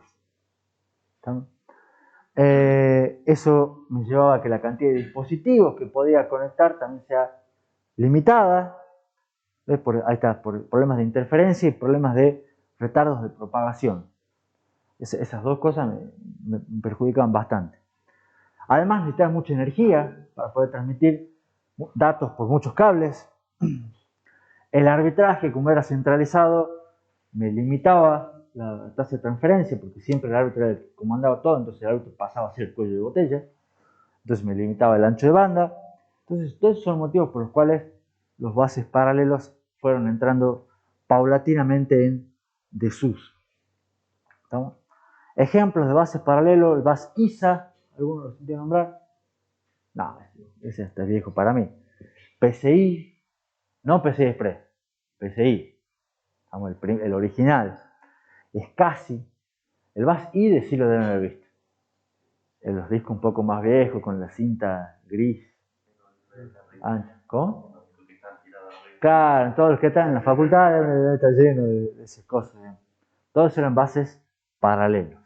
Eso me llevaba a que la cantidad de dispositivos que podía conectar también sea limitada. Ahí está, por problemas de interferencia y problemas de retardos de propagación. Esas dos cosas me perjudicaban bastante. Además necesitaba mucha energía para poder transmitir datos por muchos cables. El arbitraje, como era centralizado, me limitaba la tasa de transferencia, porque siempre el árbitro era el que comandaba todo, entonces el árbitro pasaba a ser el cuello de botella, entonces me limitaba el ancho de banda. Entonces, todos esos son motivos por los cuales los bases paralelos fueron entrando paulatinamente en desuso. ¿Estamos? Ejemplos de bases paralelos, el bus ISA, ¿alguno lo sintió nombrar? No, ese está viejo para mí. PCI, no PCI Express, PCI, el original. SCSI, el bus IDE sí lo deben haber visto. En los discos un poco más viejos, con la cinta gris. ¿Cómo? Claro, todos los que están en la facultad está lleno de esas cosas. Todos eran bases paralelos.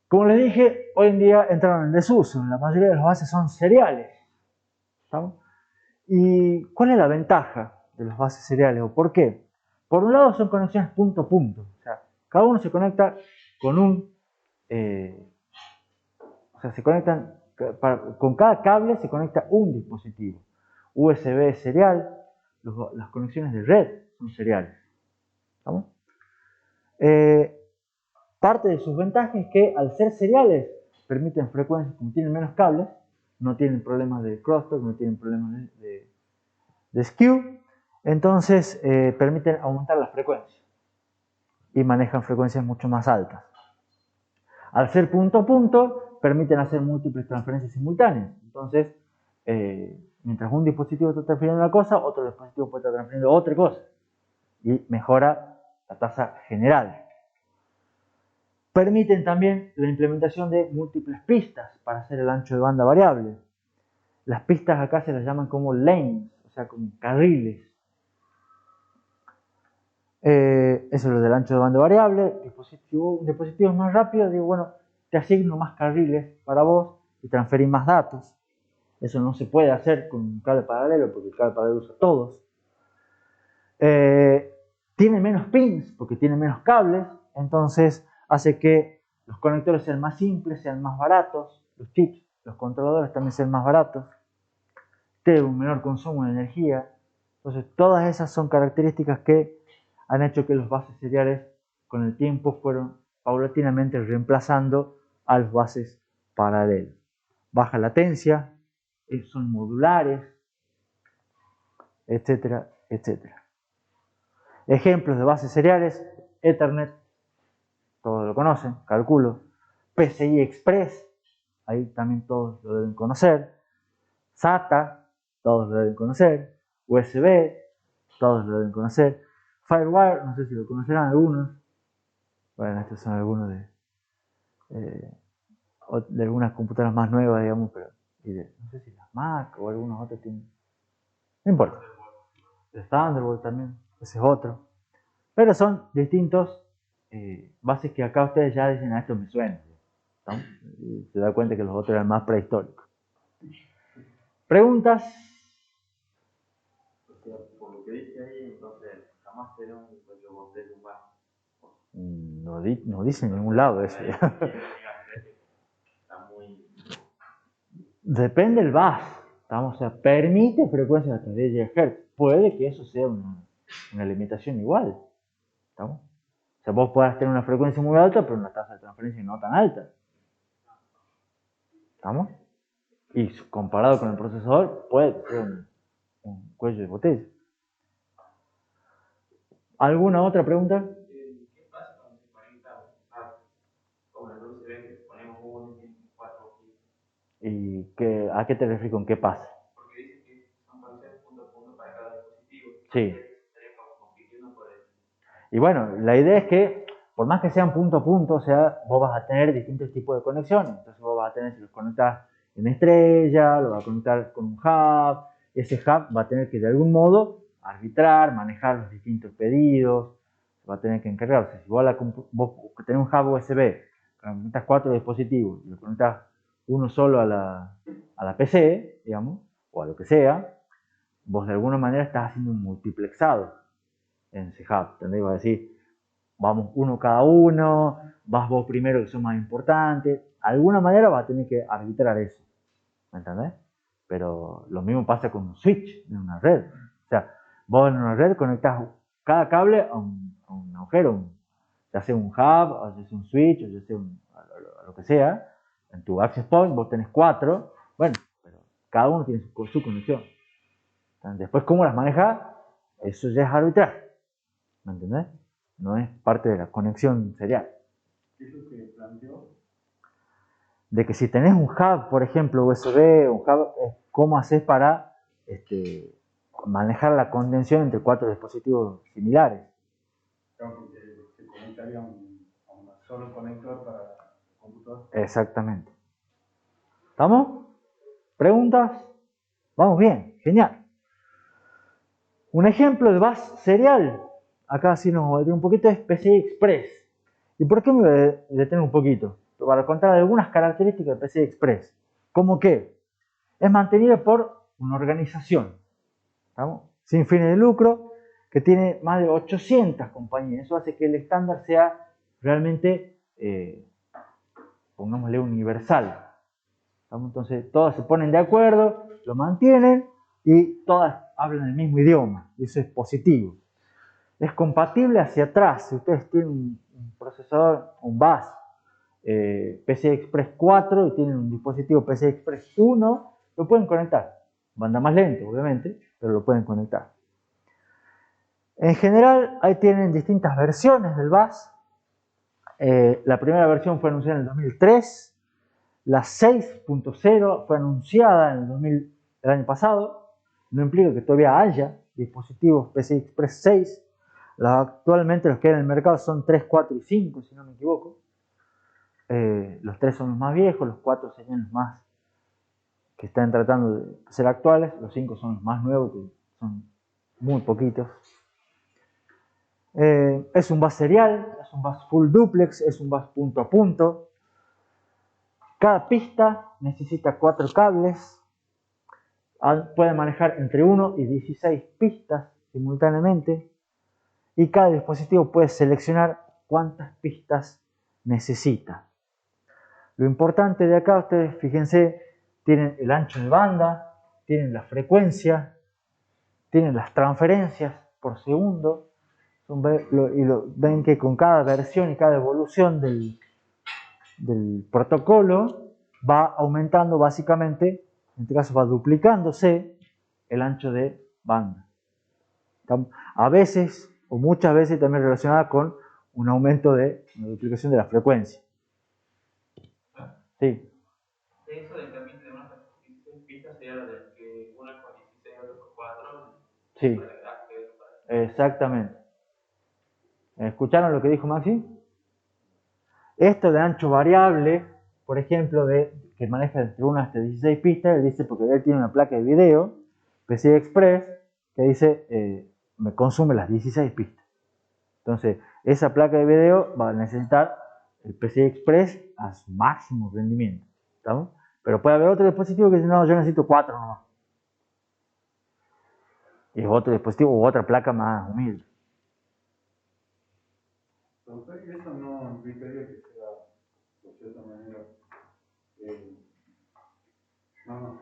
Como les dije, hoy en día entraron en desuso. La mayoría de las bases son seriales. ¿Estamos? ¿Y cuál es la ventaja de las bases seriales o por qué? Por un lado son conexiones punto a punto. O sea, cada uno se conecta con un... o sea, se conectan... con cada cable se conecta un dispositivo. USB es serial. Las conexiones de red son seriales. ¿Estamos? Parte de sus ventajas es que al ser seriales permiten frecuencias, como tienen menos cables, no tienen problemas de crosstalk, no tienen problemas de skew, entonces permiten aumentar la frecuencia y manejan frecuencias mucho más altas. Al ser punto a punto, permiten hacer múltiples transferencias simultáneas. Entonces, mientras un dispositivo está transfiriendo una cosa, otro dispositivo puede estar transfiriendo otra cosa y mejora la tasa general. Permiten también la implementación de múltiples pistas para hacer el ancho de banda variable. Las pistas acá se las llaman como lanes, o sea, como carriles. Eso es lo del ancho de banda variable. Dispositivos más rápidos, digo, bueno, te asigno más carriles para vos y transferís más datos. Eso no se puede hacer con un cable paralelo porque el cable paralelo usa todos. Tiene menos pins porque tiene menos cables, entonces hace que los conectores sean más simples, sean más baratos, los chips, los controladores también sean más baratos, tienen un menor consumo de energía. Entonces todas esas son características que han hecho que los bases seriales con el tiempo fueron paulatinamente reemplazando a los bases paralelos. Baja latencia, son modulares, etcétera, etcétera. Ejemplos de bases seriales: Ethernet, todos lo conocen, calculo. PCI Express, ahí también todos lo deben conocer. SATA, todos lo deben conocer. USB, todos lo deben conocer. FireWire, no sé si lo conocerán algunos. Bueno, estos son algunos de algunas computadoras más nuevas, digamos, pero no sé si las Mac o algunos otros tienen. No importa. El Thunderbolt también, ese es otro. Pero son distintos bases que acá ustedes ya dicen, a esto me suena. ¿No? Y se da cuenta que los otros eran más prehistóricos. ¿Preguntas? O sea, por lo que dice ahí, entonces jamás será un cuello botella humano. No dice en ningún lado eso. Está muy... Depende del bus. ¿Estamos? O sea, permite frecuencias hasta 10 GHz. Puede que eso sea una limitación igual. ¿Estamos? O sea, vos podés tener una frecuencia muy alta, pero una tasa de transferencia no tan alta. ¿Estamos? Y comparado con el procesador, puede ser un cuello de botella. ¿Alguna otra pregunta? ¿Qué pasa cuando se conecta como el USB que ponemos uno y 4 ¿Y a qué te refieres con qué pasa? Porque dice que son conexiones punto a punto para cada dispositivo. Sí. Estaríamos compitiendo por el. Y bueno, la idea es que, por más que sean punto a punto, o sea, vos vas a tener distintos tipos de conexiones. Entonces vos vas a tener, si los conectas en estrella, lo vas a conectar con un hub. Ese hub va a tener que, de algún modo, arbitrar, manejar los distintos pedidos. Va a tener que encargarse. Si vos tenés un hub USB, conectas 4 dispositivos y lo conectas uno solo a la PC, digamos, o a lo que sea, vos de alguna manera estás haciendo un multiplexado en ese hub, ¿entendés? Va a decir, vamos uno cada uno, vas vos primero que son más importantes, de alguna manera vas a tener que arbitrar eso, ¿me entendés? Pero lo mismo pasa con un switch en una red, o sea, vos en una red conectás cada cable a un agujero, ya sea un hub, o ya sea un switch, o ya sea lo que sea, en tu access point vos tenés 4, bueno, pero cada uno tiene su conexión. Entonces, después, ¿cómo las manejas? Eso ya es arbitrar. ¿Me entendés? No es parte de la conexión serial. ¿Qué es lo que planteó? De que si tenés un hub, por ejemplo, USB, un hub, ¿cómo haces para manejar la contención entre 4 dispositivos similares? Claro, porque se conectaría a un solo conector para el computador. Exactamente. ¿Estamos? ¿Preguntas? Vamos bien, genial. Un ejemplo de bus serial, acá sí nos voy a detener un poquito, es PCI Express. ¿Y por qué me voy a detener un poquito? Para contar algunas características de PCI Express. Como que es mantenida por una organización, ¿estamos? Sin fines de lucro, que tiene más de 800 compañías. Eso hace que el estándar sea realmente, pongámosle, universal. ¿Estamos? Entonces todas se ponen de acuerdo, lo mantienen y todas hablan el mismo idioma. Y eso es positivo. Es compatible hacia atrás. Si ustedes tienen un procesador, un bus PCI Express 4 y tienen un dispositivo PCI Express 1, lo pueden conectar. Anda más lento, obviamente, pero lo pueden conectar. En general, ahí tienen distintas versiones del bus. La primera versión fue anunciada en el 2003. La 6.0 fue anunciada en el año pasado. No implica que todavía haya dispositivos PCI Express 6. Actualmente los que hay en el mercado son 3, 4 y 5, si no me equivoco. Los 3 son los más viejos, los 4 serían los más que están tratando de ser actuales, los 5 son los más nuevos, que son muy poquitos. Es un bus serial, es un bus full duplex, es un bus punto a punto. Cada pista necesita 4 cables. Puede manejar entre 1 y 16 pistas simultáneamente. Y cada dispositivo puede seleccionar cuántas pistas necesita. Lo importante de acá, ustedes fíjense, tienen el ancho de banda, tienen la frecuencia, tienen las transferencias por segundo. Ven que con cada versión y cada evolución del protocolo va aumentando básicamente, en este caso va duplicándose el ancho de banda. A veces, o muchas veces también relacionada con un aumento de una duplicación de la frecuencia. Sí. Eso del camino de una 16 pistas sería la de que una con 16 otra con 4. Sí, exactamente. ¿Escucharon lo que dijo Maxi? Esto de ancho variable, por ejemplo, que maneja entre 1 hasta 16 pistas, él dice porque él tiene una placa de video, PCI Express, que dice, me consume las 16 pistas. Entonces, esa placa de video va a necesitar el PCI Express a su máximo rendimiento. ¿Estamos? Pero puede haber otro dispositivo que dice, no, yo necesito 4 nomás. Y es otro dispositivo u otra placa más humilde. Entonces, eso no implicaría que sea, de cierta manera, no.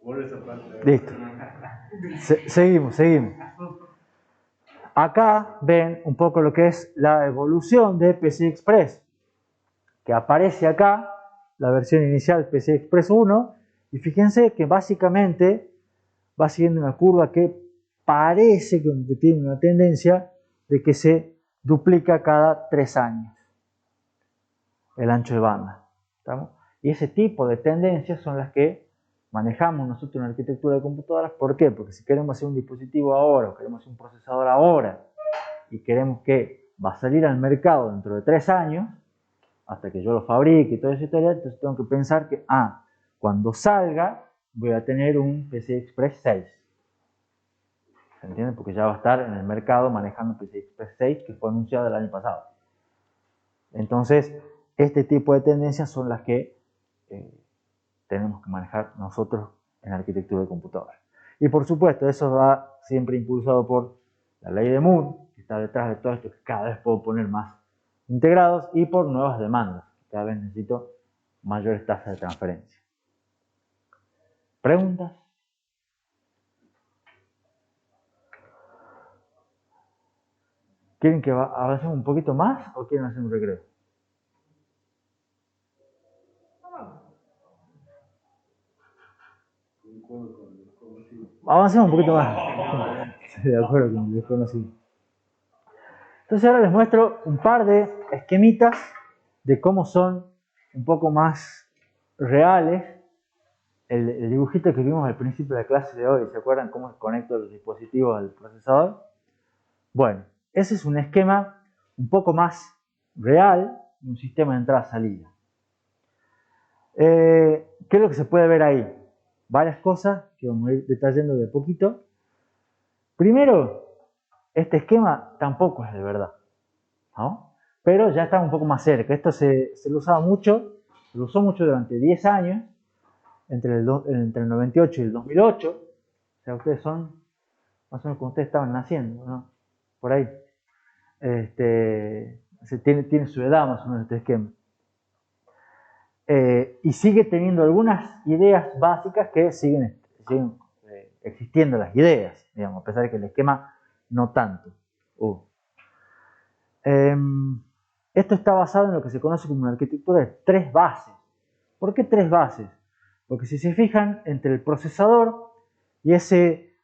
Borra esa parte. Listo. Seguimos. Acá ven un poco lo que es la evolución de PCI Express, que aparece acá, la versión inicial PCI Express 1, y fíjense que básicamente va siguiendo una curva que parece que tiene una tendencia de que se duplica cada 3 años el ancho de banda. ¿Estamos? Y ese tipo de tendencias son las que manejamos nosotros en la arquitectura de computadoras. ¿Por qué? Porque si queremos hacer un dispositivo ahora, o queremos hacer un procesador ahora, y queremos que va a salir al mercado dentro de 3 años, hasta que yo lo fabrique y toda esa historia, entonces tengo que pensar que, cuando salga, voy a tener un PCI Express 6. ¿Se entiende? Porque ya va a estar en el mercado manejando PCI Express 6, que fue anunciado el año pasado. Entonces, este tipo de tendencias son las que tenemos que manejar nosotros en la arquitectura de computadoras. Y por supuesto, eso va siempre impulsado por la ley de Moore, que está detrás de todo esto, que cada vez puedo poner más integrados, y por nuevas demandas. Cada vez necesito mayores tasas de transferencia. ¿Preguntas? ¿Quieren que avancemos un poquito más o quieren hacer un recreo? Avancemos un poquito más. Estoy de acuerdo con el desconocido. Entonces ahora les muestro un par de esquemitas de cómo son un poco más reales el dibujito que vimos al principio de la clase de hoy. ¿Se acuerdan cómo conecto los dispositivos al procesador? Bueno, ese es un esquema un poco más real de un sistema de entrada-salida. ¿Qué es lo que se puede ver ahí? Varias cosas que vamos a ir detallando de poquito. Primero, este esquema tampoco es de verdad, ¿no? Pero ya está un poco más cerca. Esto se lo usaba mucho, se lo usó mucho durante 10 años, entre el 98 y el 2008. O sea, ustedes son más o menos como ustedes estaban naciendo, ¿no? Por ahí. Tiene su edad más o menos este esquema. Y sigue teniendo algunas ideas básicas que siguen existiendo las ideas, digamos, a pesar de que el esquema no tanto. Esto está basado en lo que se conoce como una arquitectura de 3 bases. ¿Por qué 3 bases? Porque si se fijan, entre el procesador y ese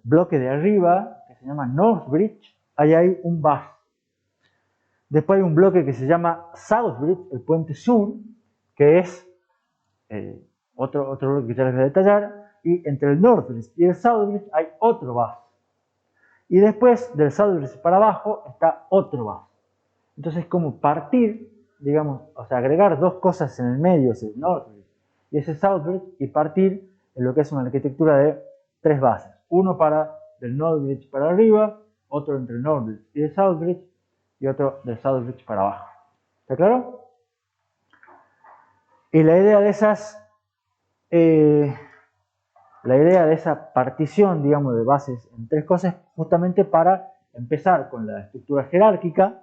bloque de arriba, que se llama North Bridge, hay un bus. Después hay un bloque que se llama South Bridge, el puente sur, que es otro bloque que ya les voy a detallar. Y entre el North Bridge y el South Bridge hay otro bus. Y después del South Bridge para abajo está otro bus. Entonces es como partir, digamos, o sea, agregar 2 cosas en el medio, ese North Bridge y ese South Bridge, y partir en lo que es una arquitectura de 3 bases. Uno del North Bridge para arriba, otro entre el North Bridge y el South Bridge, y otro del South Bridge para abajo. ¿Está claro? Y la idea de esa partición, digamos, de bases en 3 cosas, justamente para empezar con la estructura jerárquica,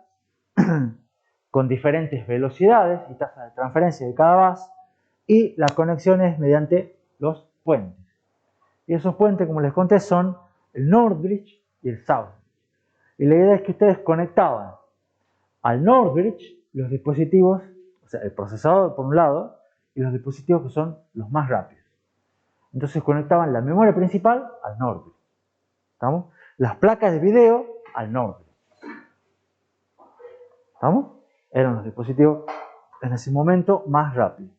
con diferentes velocidades y tasas de transferencia de cada bus, y las conexiones mediante los puentes. Y esos puentes, como les conté, son el North Bridge y el South Bridge. Y la idea es que ustedes conectaban al North Bridge los dispositivos, o sea, el procesador por un lado, y los dispositivos que son los más rápidos. Entonces conectaban la memoria principal al North Bridge. ¿Estamos? Las placas de video al North Bridge. ¿Estamos? Eran los dispositivos en ese momento más rápidos.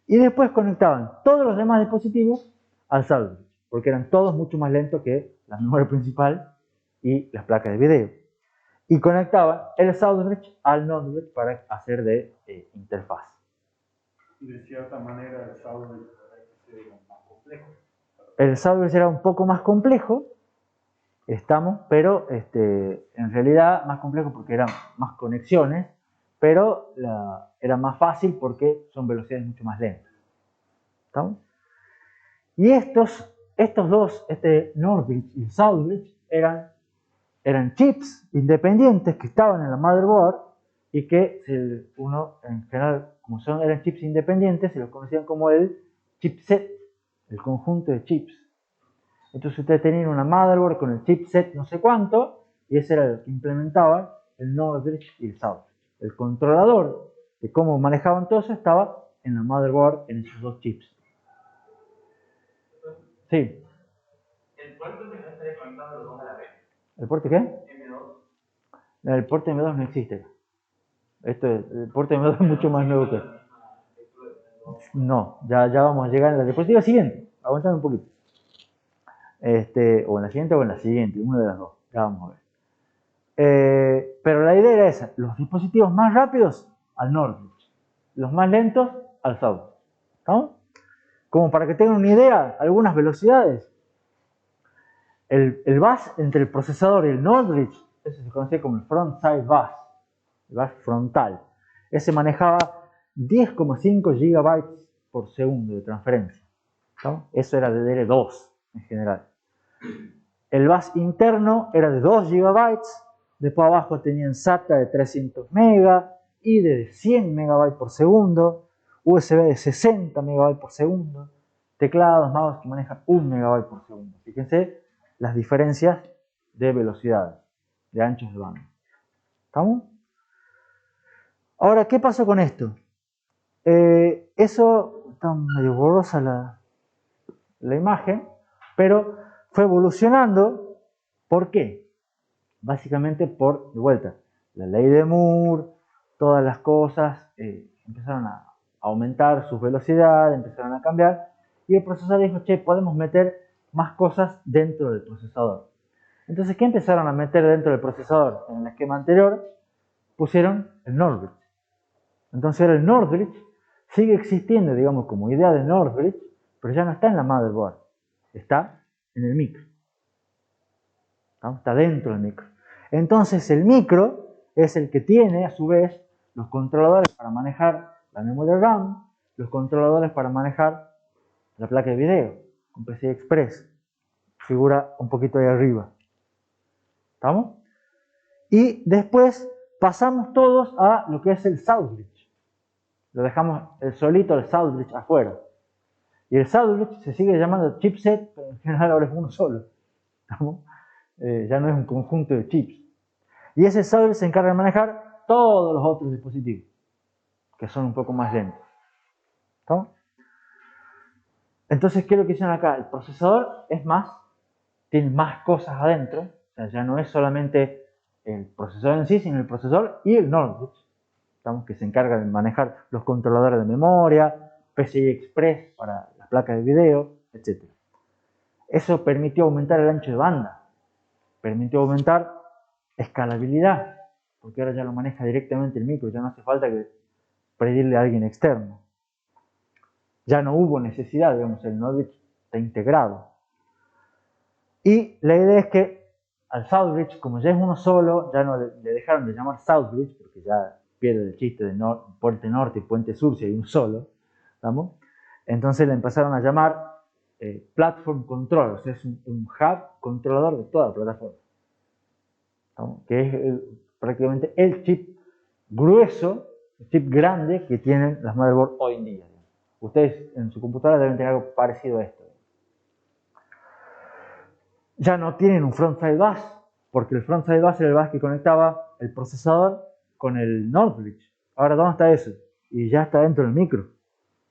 Y después conectaban todos los demás dispositivos al South Bridge, porque eran todos mucho más lentos que la memoria principal y las placas de video. Y conectaban el South Bridge al North Bridge para hacer de interfaz. Y de cierta manera el South Bridge era más complejo. El South Bridge era un poco más complejo, pero en realidad más complejo porque eran más conexiones, pero era más fácil porque son velocidades mucho más lentas. ¿Estamos? Y estos dos, North Bridge y South Bridge, eran chips independientes que estaban en la motherboard y que uno en general, como eran chips independientes, se los conocían como el chipset el conjunto de chips. Entonces ustedes tenían una motherboard con el chipset no sé cuánto, y ese era el que implementaba el Northbridge y el Southbridge. El controlador de cómo manejaban todo eso estaba en la motherboard, en esos dos chips. Sí. El puerto que no estaría conectando los dos a la vez. ¿El puerto qué? M2. No, el puerto M2 no existe. El puerto M2 es mucho más nuevo que esto. No, ya vamos a llegar en la diapositiva siguiente. Aguantame un poquito. O en la siguiente o en la siguiente, una de las dos. Ya vamos a ver. Pero la idea era esa. Los dispositivos más rápidos al Northbridge. Los más lentos al Southbridge. ¿Estamos? Como para que tengan una idea, algunas velocidades. El bus entre el procesador y el Northbridge, eso se conoce como el frontside bus. El bus frontal. Ese manejaba 10,5 GB por segundo de transferencia. ¿No? Eso era de DDR2 en general. El bus interno era de 2 GB. Después abajo tenían SATA de 300 MB, ID de 100 MB por segundo, USB de 60 MB por segundo, teclados, mouse que manejan 1 MB por segundo. Fíjense las diferencias de velocidad, de anchos de banda. ¿Estamos? Ahora, ¿qué pasó con esto? Eso está medio borrosa la imagen, pero fue evolucionando. ¿Por qué? Básicamente por, de vuelta, la ley de Moore, todas las cosas empezaron a aumentar sus velocidades, empezaron a cambiar, y el procesador dijo, che, podemos meter más cosas dentro del procesador. Entonces, ¿qué empezaron a meter dentro del procesador? En el esquema anterior pusieron el Northbridge. Entonces ahora el Northbridge sigue existiendo, digamos, como idea de Northbridge, pero ya no está en la motherboard, está en el micro. ¿No? Está dentro del micro. Entonces el micro es el que tiene, a su vez, los controladores para manejar la memoria RAM, los controladores para manejar la placa de video, con PCI Express. Figura un poquito ahí arriba. ¿Estamos? Y después pasamos todos a lo que es el Southbridge. Lo dejamos solito el Southbridge afuera. Y el Southbridge se sigue llamando chipset, pero en general ahora es uno solo. ¿Estamos? Ya no es un conjunto de chips. Y ese Southbridge se encarga de manejar todos los otros dispositivos, que son un poco más lentos. ¿Estamos? Entonces, ¿qué es lo que hicieron acá? El procesador es más, tiene más cosas adentro. O sea, ya no es solamente el procesador en sí, sino el procesador y el Northbridge. ¿Estamos? Que se encarga de manejar los controladores de memoria, PCI Express para las placas de video, etc. Eso permitió aumentar el ancho de banda. Permitió aumentar escalabilidad, porque ahora ya lo maneja directamente el micro, ya no hace falta que pedirle a alguien externo. Ya no hubo necesidad, digamos, el Northbridge está integrado. Y la idea es que al Southbridge, como ya es uno solo, ya no le dejaron de llamar Southbridge, porque ya pierde el chiste de puente norte y puente sur si hay uno solo, ¿estamos? Entonces le empezaron a llamar Platform Controller, o sea, es un hub controlador de toda la plataforma. ¿Estamos? Que es prácticamente el chip grueso, el chip grande que tienen las motherboards hoy en día. Ustedes en su computadora deben tener algo parecido a esto. Ya no tienen un frontside bus, porque el frontside bus era el bus que conectaba el procesador con el Northbridge. Ahora, ¿dónde está eso? Y ya está dentro del micro.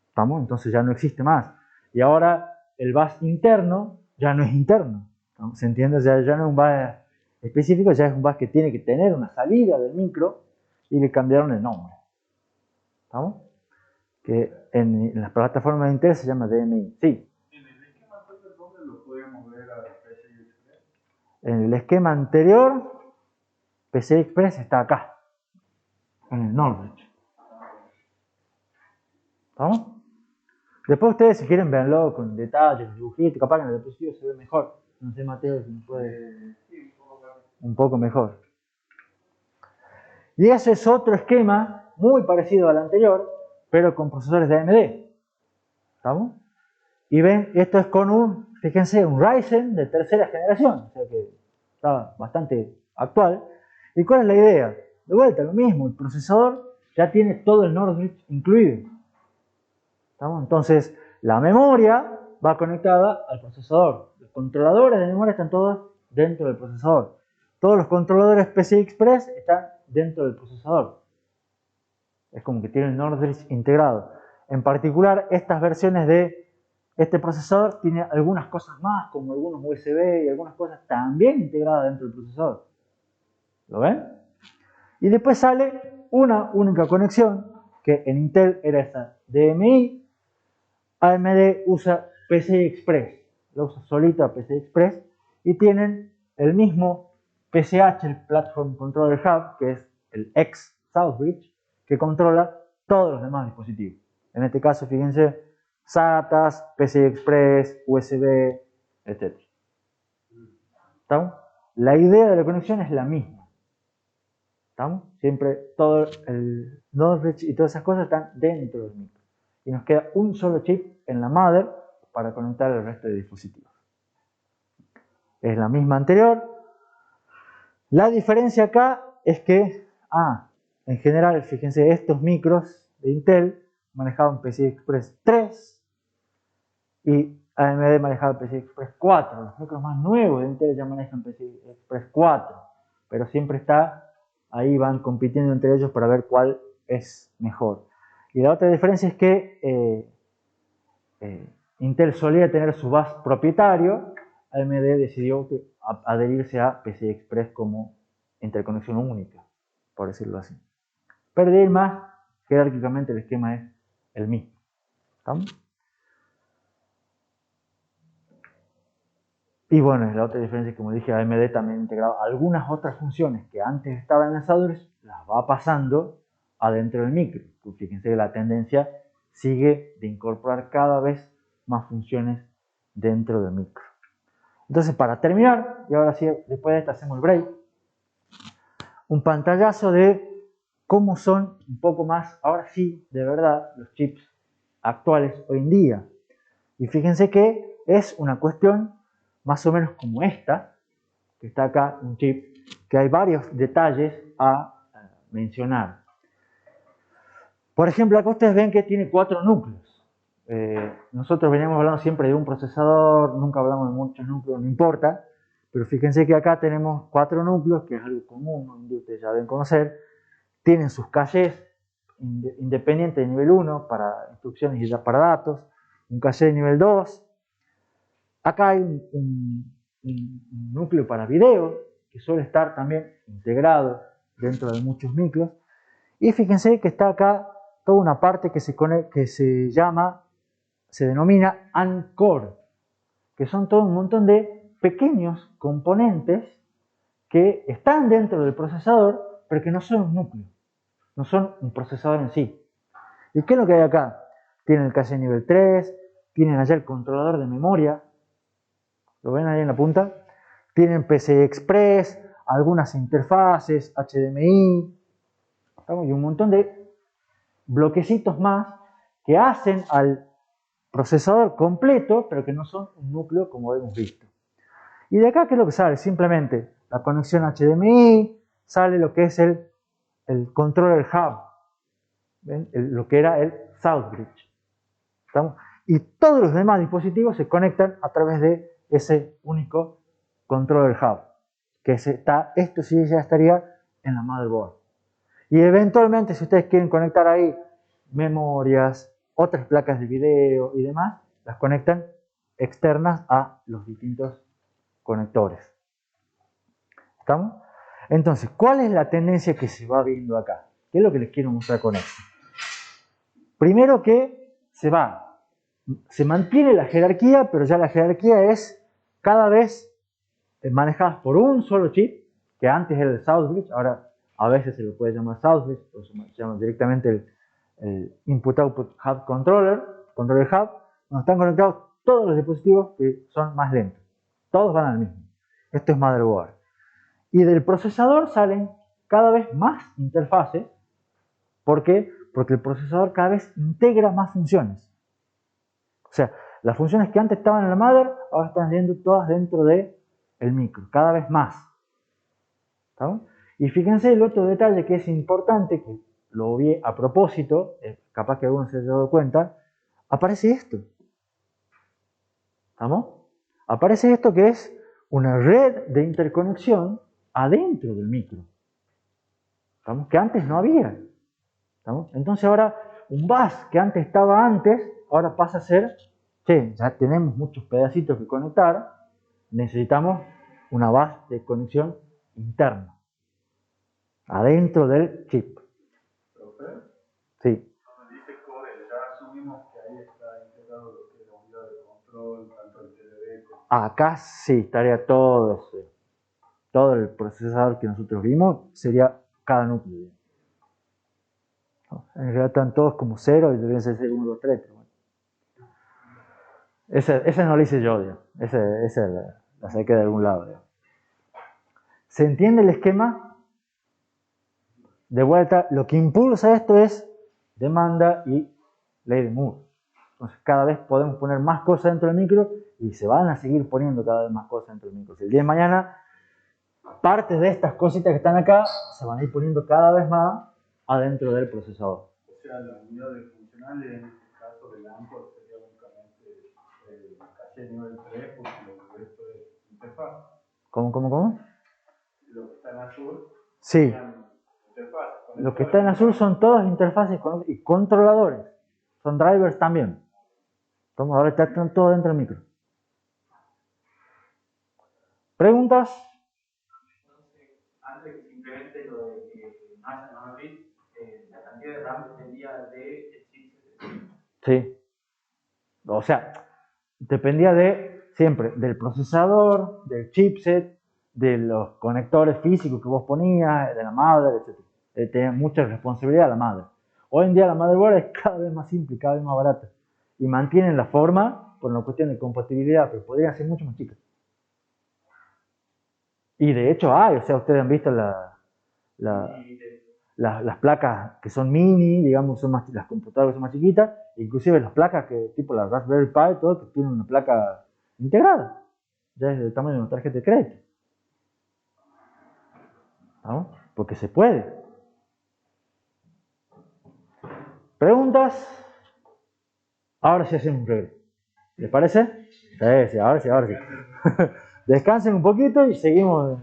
¿Estamos? Entonces ya no existe más. Y ahora el bus interno ya no es interno. ¿No? ¿Se entiende? Ya no es un bus específico, ya es un bus que tiene que tener una salida del micro y le cambiaron el nombre. ¿Estamos? Que en las plataformas de Intel se llama DMI. Sí. ¿En el esquema anterior dónde lo podemos ver a PCI Express? En el esquema anterior, PCI Express está acá, en el Northbridge. ¿Estamos? Después ustedes, si quieren, véanlo con detalles, dibujitos, capaz que en el diapositivo se ve mejor. No sé, Mateo, si me puede... un poco mejor. Y ese es otro esquema muy parecido al anterior, pero con procesadores de AMD. ¿Estamos? Y ven, esto es con un, fíjense, un Ryzen de tercera generación, o sea que está bastante actual. ¿Y cuál es la idea? De vuelta, lo mismo, el procesador ya tiene todo el Northbridge incluido. ¿Estamos? Entonces, la memoria va conectada al procesador. Los controladores de memoria están todos dentro del procesador. Todos los controladores PCI Express están dentro del procesador. Es como que tiene el Northbridge integrado. En particular, estas versiones de este procesador tienen algunas cosas más, como algunos USB y algunas cosas también integradas dentro del procesador. ¿Lo ven? Y después sale una única conexión, que en Intel era esta DMI. AMD usa PCI Express, lo usa solita PCI Express, y tienen el mismo PCH, el Platform Controller Hub, que es el ex Southbridge, que controla todos los demás dispositivos. En este caso, fíjense, SATAs, PCI Express, USB, etc. ¿Estamos? La idea de la conexión es la misma. ¿Estamos? Siempre todo el Northbridge y todas esas cosas están dentro del micro. Y nos queda un solo chip en la mother para conectar el resto de dispositivos. Es la misma anterior. La diferencia acá es que, en general, fíjense, estos micros de Intel manejaban PCI Express 3 y AMD manejaba PCI Express 4. Los micros más nuevos de Intel ya manejan PCI Express 4, pero siempre está, ahí van compitiendo entre ellos para ver cuál es mejor. Y la otra diferencia es que Intel solía tener su bus propietario, AMD decidió adherirse a PCI Express como interconexión única, por decirlo así. Pero de ir más, jerárquicamente el esquema es el mismo. ¿Estamos? Y bueno, la otra diferencia es que, como dije, AMD también ha integrado algunas otras funciones que antes estaban en las Southbridge, las va pasando adentro del micro. Pues fíjense que la tendencia sigue de incorporar cada vez más funciones dentro del micro. Entonces, para terminar, y ahora sí, después de esto hacemos el break, un pantallazo de cómo son un poco más, ahora sí, de verdad, los chips actuales hoy en día. Y fíjense que es una cuestión más o menos como esta, que está acá, un chip, que hay varios detalles a mencionar. Por ejemplo, acá ustedes ven que tiene 4 núcleos. Nosotros veníamos hablando siempre de un procesador, nunca hablamos de muchos núcleos, no importa, pero fíjense que acá tenemos 4 núcleos, que es algo común, ustedes ya deben conocer. Tienen sus caches independientes de nivel 1 para instrucciones y para datos, un caché de nivel 2. Acá hay un núcleo para video, que suele estar también integrado dentro de muchos micros. Y fíjense que está acá toda una parte que se denomina AND-Core, que son todo un montón de pequeños componentes que están dentro del procesador, pero que no son un núcleo, no son un procesador en sí. ¿Y qué es lo que hay acá? Tienen el cache nivel 3, tienen allá el controlador de memoria, ¿lo ven ahí en la punta? Tienen PCI Express, algunas interfaces, HDMI, y un montón de bloquecitos más que hacen al procesador completo, pero que no son un núcleo como hemos visto. Y de acá, ¿qué es lo que sale? Simplemente la conexión HDMI, sale lo que es el controller hub, ¿ven? Lo que era el Southbridge. ¿Estamos? Y todos los demás dispositivos se conectan a través de ese único controller hub, que esto sí ya estaría en la motherboard. Y eventualmente, si ustedes quieren conectar ahí memorias, otras placas de video y demás, las conectan externas a los distintos conectores. ¿Estamos? Entonces, ¿cuál es la tendencia que se va viendo acá? ¿Qué es lo que les quiero mostrar con esto? Primero que se mantiene la jerarquía, pero ya la jerarquía es cada vez manejada por un solo chip, que antes era el Southbridge, ahora a veces se lo puede llamar Southbridge, o se llama directamente el Input Output Hub Controller Hub, donde están conectados todos los dispositivos que son más lentos. Todos van al mismo. Esto es motherboard. Y del procesador salen cada vez más interfaces. ¿Por qué? Porque el procesador cada vez integra más funciones. O sea, las funciones que antes estaban en la mother, ahora están yendo todas dentro del micro, cada vez más. ¿Estamos? Y fíjense el otro detalle que es importante, que lo vi a propósito, capaz que algunos se hayan dado cuenta, aparece esto. ¿Estamos? Aparece esto que es una red de interconexión adentro del micro. ¿Estamos? Que antes no había. ¿Estamos? Entonces ahora un bus que antes estaba antes, ahora pasa a ser, che, ya tenemos muchos pedacitos que conectar, necesitamos una base de conexión interna, adentro del chip. ¿Profe? Sí. Cuando dice core, ya asumimos que ahí está integrado lo que es la unidad de control, tanto el TDD como... Acá sí estaría todo eso. Todo el procesador que nosotros vimos sería cada núcleo. En realidad están todos como 0 y deberían ser 1, 2, 3. Pero bueno. Ese no lo hice yo, digamos. Ese la saqué de algún lado. Digamos. ¿Se entiende el esquema? De vuelta, lo que impulsa esto es demanda y ley de Moore. Entonces cada vez podemos poner más cosas dentro del micro y se van a seguir poniendo cada vez más cosas dentro del micro. Si el día de mañana partes de estas cositas que están acá se van a ir poniendo cada vez más adentro del procesador. O sea, la unidad de funcionales en este caso del ANCOR sería únicamente el caché nivel 3 porque lo resto es interfaz. ¿Cómo? Lo que está en azul Sí. serían interfaces. Lo que está en azul son todas interfaces y controladores. Son drivers también. Entonces ahora están todos dentro del micro. ¿Preguntas? Antes de que se incremente lo de que no haya memory, la cantidad de RAM dependía de chip. Sí. O sea, dependía siempre del procesador, del chipset, de los conectores físicos que vos ponías, de la madre, etc. Tenía mucha responsabilidad la madre. Hoy en día la motherboard es cada vez más simple, cada vez más barata. Y mantienen la forma por una cuestión de compatibilidad, pero podrían ser mucho más chicas. Y de hecho hay, o sea, ustedes han visto las placas que son mini, digamos, son más, las computadoras son más chiquitas, inclusive las placas que, tipo la Raspberry Pi, todo, que tienen una placa integrada, ya es del tamaño de una tarjeta de crédito. ¿No? Porque se puede. ¿Preguntas? Ahora sí hacemos un regreso. ¿Les parece? Sí, ahora sí. Descansen un poquito y seguimos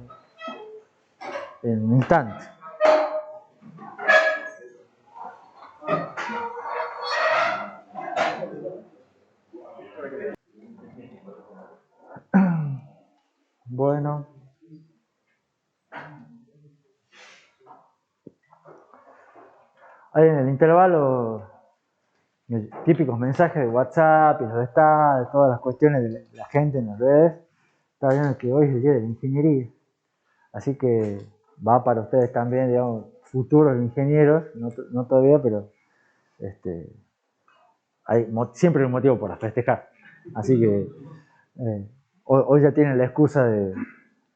en un instante. Bueno. Ahí en el intervalo, típicos mensajes de WhatsApp y los de todas las cuestiones de la gente en las redes. Está viendo que hoy es el día de la ingeniería. Así que va para ustedes también, digamos, futuros ingenieros, no todavía, pero hay siempre un motivo para festejar. Así que hoy ya tienen la excusa de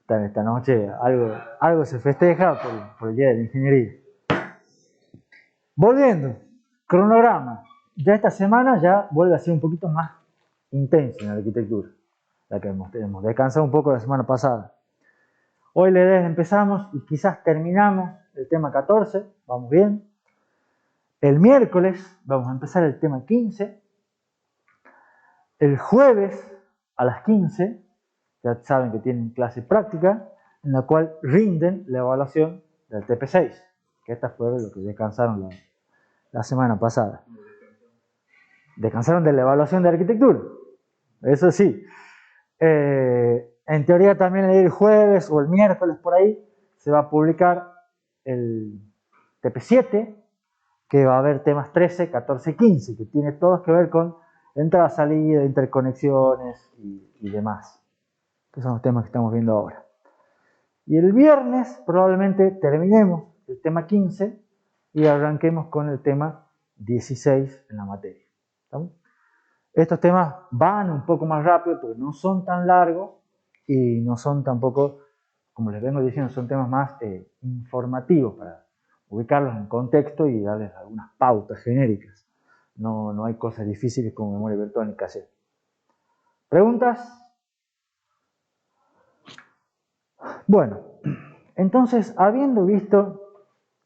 esta noche, algo se festeja por el día de la ingeniería. Volviendo, cronograma. Ya esta semana ya vuelve a ser un poquito más intenso en la arquitectura, la que hemos descansado un poco la semana pasada. Hoy empezamos y quizás terminamos el tema 14, vamos bien. El miércoles vamos a empezar el tema 15. El jueves a las 15, ya saben que tienen clase práctica, en la cual rinden la evaluación del TP6, que esta fue lo que descansaron la semana pasada. Descansaron de la evaluación de arquitectura, eso sí. En teoría también el jueves o el miércoles por ahí se va a publicar el TP7, que va a haber temas 13, 14 y 15, que tiene todos que ver con entrada, salida, interconexiones y demás. Estos son los temas que estamos viendo ahora. Y el viernes probablemente terminemos el tema 15 y arranquemos con el tema 16 en la materia. ¿Estamos? Estos temas van un poco más rápido porque no son tan largos y no son tampoco, como les vengo diciendo, son temas más informativos para ubicarlos en contexto y darles algunas pautas genéricas. No hay cosas difíciles como memoria virtual ni cassette. ¿Preguntas? Bueno, entonces, habiendo visto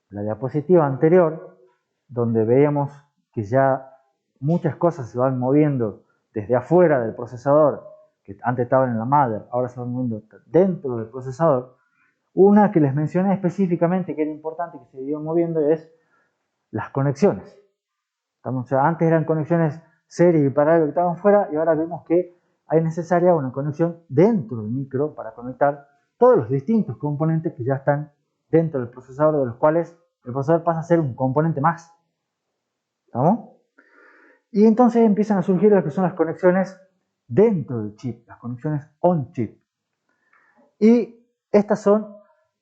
la diapositiva anterior, donde veíamos que ya muchas cosas se van moviendo desde afuera del procesador que antes estaban en la mother, ahora se van moviendo dentro del procesador. Una que les mencioné específicamente que era importante que se iban moviendo es las conexiones. O sea, antes eran conexiones serie y paralelo que estaban fuera y ahora vemos que hay necesaria una conexión dentro del micro para conectar todos los distintos componentes que ya están dentro del procesador, de los cuales el procesador pasa a ser un componente más. ¿Estamos? Y entonces empiezan a surgir lo que son las conexiones dentro del chip, las conexiones on-chip. Y estas son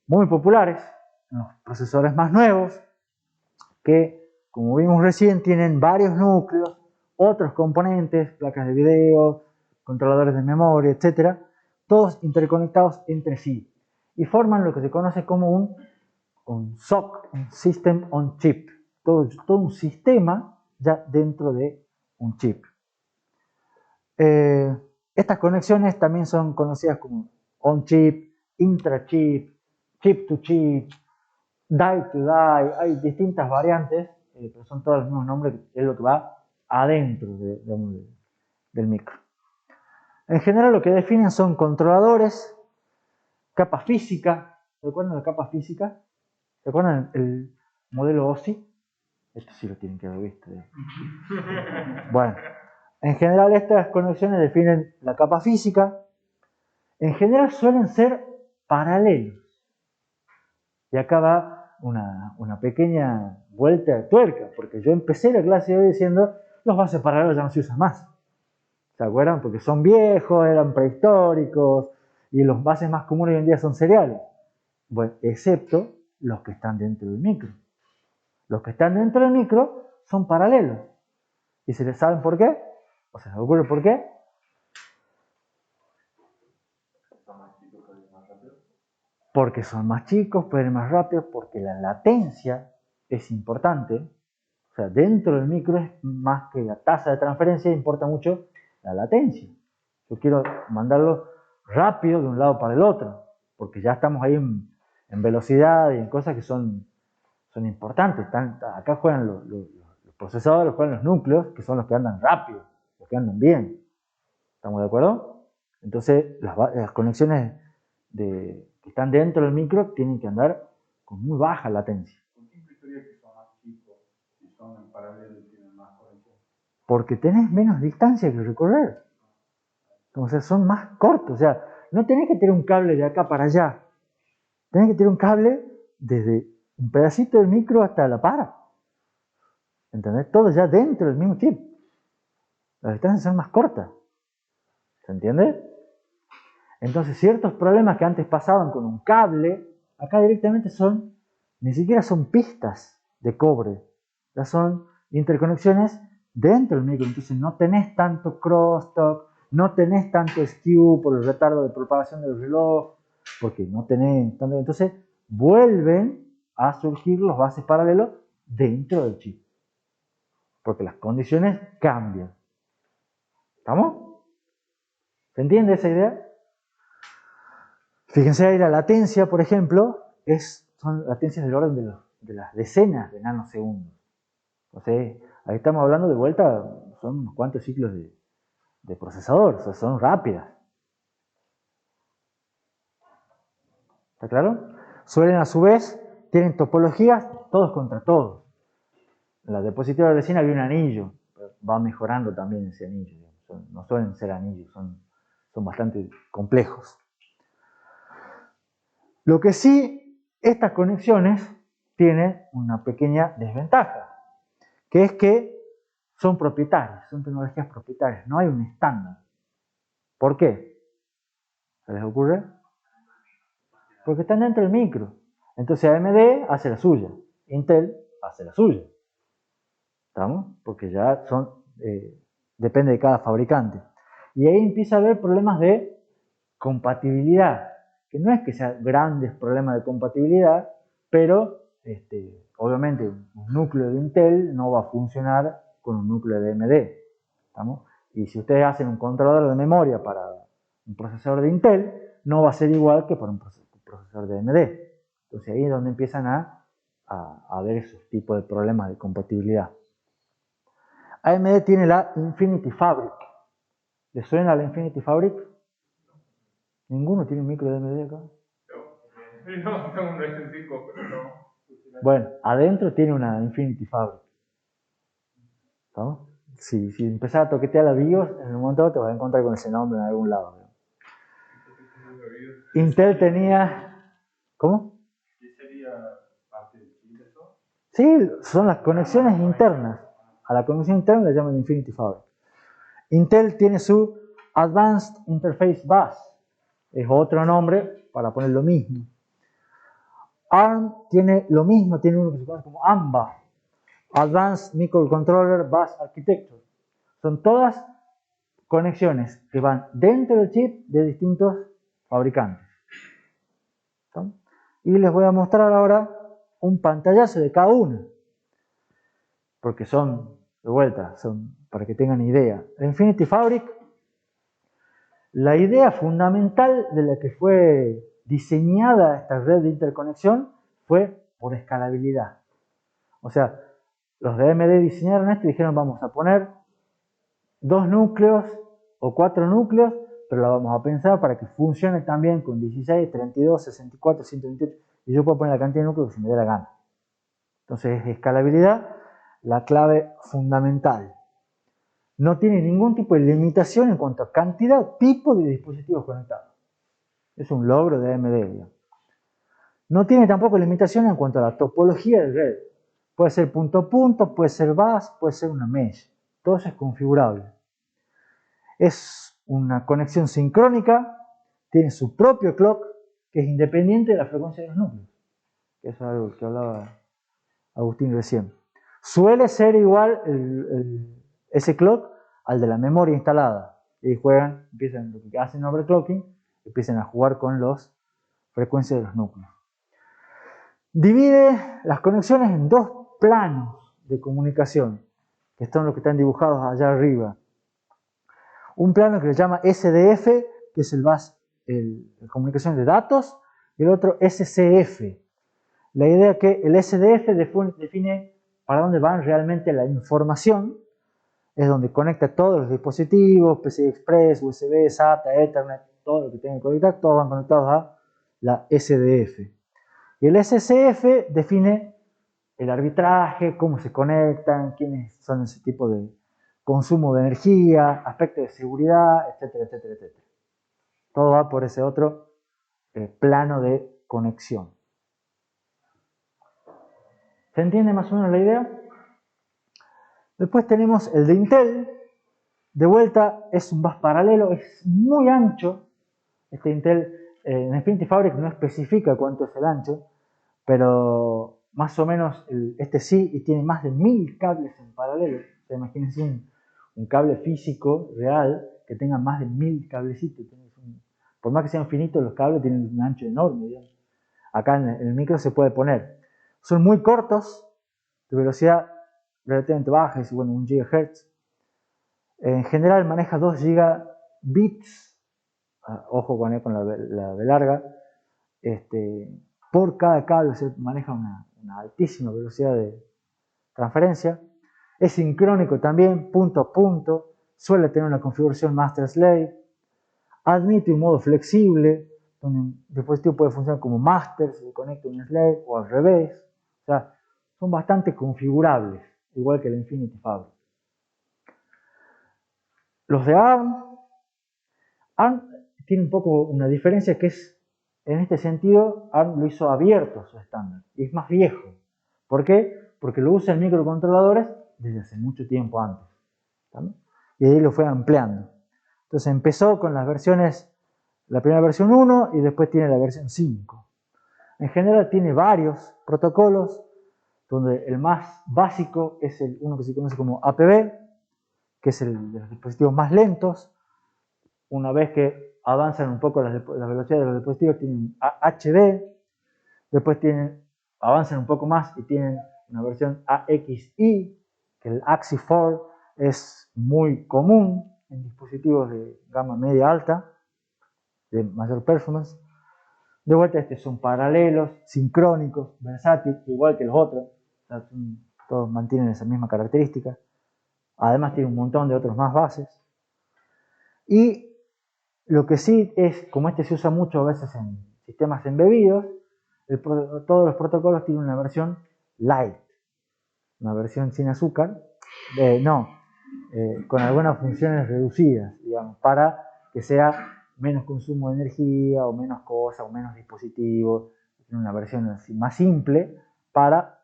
muy populares en los procesadores más nuevos, que, como vimos recién, tienen varios núcleos, otros componentes, placas de video, controladores de memoria, etc., todos interconectados entre sí, y forman lo que se conoce como un SoC, un System on Chip, todo un sistema ya dentro de un chip. Estas conexiones también son conocidas como on-chip, intra-chip, chip-to-chip, die-to-die, hay distintas variantes, pero son todos los mismos nombres, es lo que va adentro del micro. En general lo que definen son controladores, capa física. ¿Recuerdan la capa física? ¿Recuerdan el modelo OSI? Esto sí lo tienen que haber visto. Bueno, en general estas conexiones definen la capa física. En general suelen ser paralelos. Y acá va una pequeña vuelta de tuerca, porque yo empecé la clase de hoy diciendo los bases paralelos ya no se usan más. ¿Se acuerdan? Porque son viejos, eran prehistóricos, y los bases más comunes hoy en día son seriales. Bueno, excepto los que están dentro del micro. Los que están dentro del micro son paralelos. ¿Y se les saben por qué? ¿O se les ocurre por qué? Porque son más chicos, pueden ir más rápido, porque la latencia es importante. O sea, dentro del micro es más que la tasa de transferencia, importa mucho la latencia. Yo quiero mandarlo rápido de un lado para el otro, porque ya estamos ahí en velocidad y en cosas que son importantes. Acá juegan los procesadores, juegan los núcleos, que son los que andan rápido, los que andan bien. ¿Estamos de acuerdo? Entonces, las conexiones que están dentro del micro tienen que andar con muy baja latencia. ¿Por qué implicaría que son más chicos si son en paralelo y tienen más conexión? Porque tenés menos distancia que recorrer. O sea, son más cortos. O sea, no tenés que tener un cable de acá para allá. Tenés que tener un cable desde un pedacito del micro hasta la para. ¿Entendés? Todo ya dentro del mismo chip. Las distancias son más cortas. ¿Se entiende? Entonces, ciertos problemas que antes pasaban con un cable, acá directamente ni siquiera son pistas de cobre. Ya son interconexiones dentro del micro. Entonces, no tenés tanto crosstalk, no tenés tanto skew por el retardo de propagación del reloj, porque no tenés tanto. Entonces, vuelven a surgir los bases paralelos dentro del chip. Porque las condiciones cambian. ¿Estamos? ¿Se entiende esa idea? Fíjense ahí la latencia, por ejemplo, son latencias del orden de las decenas de nanosegundos. Entonces, ahí estamos hablando de vuelta, son unos cuantos ciclos de procesador, o sea, son rápidas. ¿Está claro? Suelen a su vez, tienen topologías todos contra todos. En la diapositiva de recién había un anillo, pero va mejorando también ese anillo. No suelen ser anillos, son bastante complejos. Lo que sí, estas conexiones tienen una pequeña desventaja, que es que son propietarias, son tecnologías propietarias, no hay un estándar. ¿Por qué? ¿Se les ocurre? Porque están dentro del micro. Entonces AMD hace la suya, Intel hace la suya. ¿Estamos? Porque ya depende de cada fabricante. Y ahí empieza a haber problemas de compatibilidad, que no es que sean grandes problemas de compatibilidad, pero obviamente un núcleo de Intel no va a funcionar con un núcleo de AMD. ¿Estamos? Y si ustedes hacen un controlador de memoria para un procesador de Intel, no va a ser igual que para un procesador de AMD. Entonces ahí es donde empiezan a haber esos tipos de problemas de compatibilidad. AMD tiene la Infinity Fabric. ¿Les suena la Infinity Fabric? Ninguno tiene un micro DMD acá. No, tengo un Ryzen 5, pero no. Bueno, adentro tiene una Infinity Fabric. ¿No? Si empezás a toquetear la BIOS, en un momento te vas a encontrar con ese nombre en algún lado. Intel tenía... ¿Cómo? ¿Qué sería parte del chip eso? Sí, son las conexiones internas. A la conexión interna le llaman Infinity Fabric. Intel tiene su Advanced Interface Bus. Es otro nombre para poner lo mismo. ARM tiene lo mismo, tiene uno que se conoce como AMBA. Advanced Microcontroller Bus Architecture. Son todas conexiones que van dentro del chip de distintos fabricantes. ¿Sí? Y les voy a mostrar ahora un pantallazo de cada una. Porque son, de vuelta, son para que tengan idea. La Infinity Fabric, la idea fundamental de la que fue diseñada esta red de interconexión fue por escalabilidad. O sea, los de AMD diseñaron esto y dijeron vamos a poner 2 núcleos o 4 núcleos, pero lo vamos a pensar para que funcione también con 16, 32, 64, 128 y yo puedo poner la cantidad de núcleos que se me dé la gana. Entonces es escalabilidad la clave fundamental. No tiene ningún tipo de limitación en cuanto a cantidad o tipo de dispositivos conectados. Es un logro de AMD. No tiene tampoco limitación en cuanto a la topología de red. Puede ser punto a punto, puede ser bus, puede ser una mesh. Todo eso es configurable. Es una conexión sincrónica, tiene su propio clock, que es independiente de la frecuencia de los núcleos. Que es algo que hablaba Agustín recién. Suele ser igual ese clock al de la memoria instalada. Y juegan, empiezan, lo que hacen overclocking, empiezan a jugar con las frecuencias de los núcleos. Divide las conexiones en 2 planos de comunicación, que son los que están dibujados allá arriba. Un plano que se llama SDF, que es la comunicación de datos, y el otro SCF. La idea es que el SDF define para dónde va realmente la información, es donde conecta todos los dispositivos, PCI Express, USB, SATA, Ethernet, todo lo que tengan que conectar, todos van conectados a la SDF. Y el SCF define el arbitraje, cómo se conectan, quiénes son ese tipo de consumo de energía, aspectos de seguridad, etcétera, etcétera, etcétera. Todo va por ese otro plano de conexión. ¿Se entiende más o menos la idea? Después tenemos el de Intel. De vuelta es un bus paralelo, es muy ancho. Este Intel en Infinity Fabric no especifica cuánto es el ancho, pero más o menos este sí, y tiene más de 1000 cables en paralelo. O sea, imagínense un cable físico real que tenga más de 1000 cablecitos. Por más que sean finitos, los cables tienen un ancho enorme. Digamos. Acá en el micro se puede poner. Son muy cortos, de velocidad relativamente baja, es bueno, 1 GHz. En general maneja 2 gigabits, ojo con la B larga, por cada cable se maneja una altísima velocidad de transferencia. Es sincrónico también, punto a punto, suele tener una configuración master-slave, admite un modo flexible, donde un dispositivo puede funcionar como master, si se conecta a un slave, o al revés. O sea, son bastante configurables, igual que el Infinity Fabric. Los de ARM tiene un poco una diferencia que es, en este sentido, ARM lo hizo abierto su estándar, y es más viejo. ¿Por qué? Porque lo usan microcontroladores desde hace mucho tiempo antes. ¿También? Y ahí lo fue ampliando. Entonces empezó con las versiones, la primera versión 1 y después tiene la versión 5. En general tiene varios protocolos, donde el más básico es uno que se conoce como APB, que es el de los dispositivos más lentos. Una vez que avanzan un poco las velocidades de los dispositivos, tienen HD, después avanzan un poco más y tienen una versión AXI, que el AXI4 es muy común en dispositivos de gama media alta, de mayor performance. De vuelta, son paralelos, sincrónicos, versátiles, igual que los otros. Todos mantienen esa misma característica. Además tiene un montón de otros más bases. Y Lo que sí es, como este se usa mucho a veces en sistemas embebidos, todos los protocolos tienen una versión light, una versión sin azúcar, con algunas funciones reducidas, digamos, para que sea menos consumo de energía o menos cosas o menos dispositivos, una versión así más simple para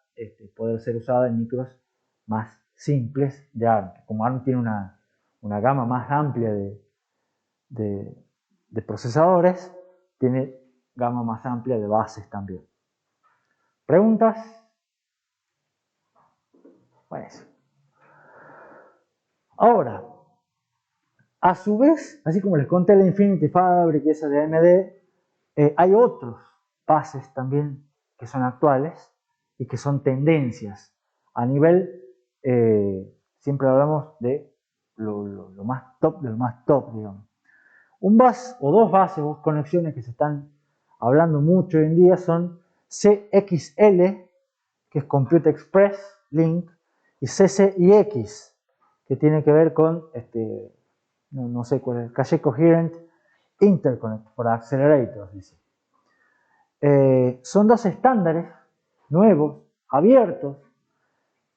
poder ser usada en micros más simples de ARM. Como ARM tiene una gama más amplia de procesadores, tiene gama más amplia de bases también. ¿Preguntas? Bueno, eso. Ahora, a su vez, así como les conté la Infinity Fabric y esa de AMD, hay otros bases también que son actuales y que son tendencias. A nivel, siempre hablamos de lo más top de lo más top, digamos. Un bus o dos bases, dos conexiones que se están hablando mucho hoy en día son CXL, que es Compute Express Link, y CCIX, que tiene que ver con, no sé cuál es, Cache Coherent Interconnect for Accelerators, dice. Son dos estándares nuevos, abiertos,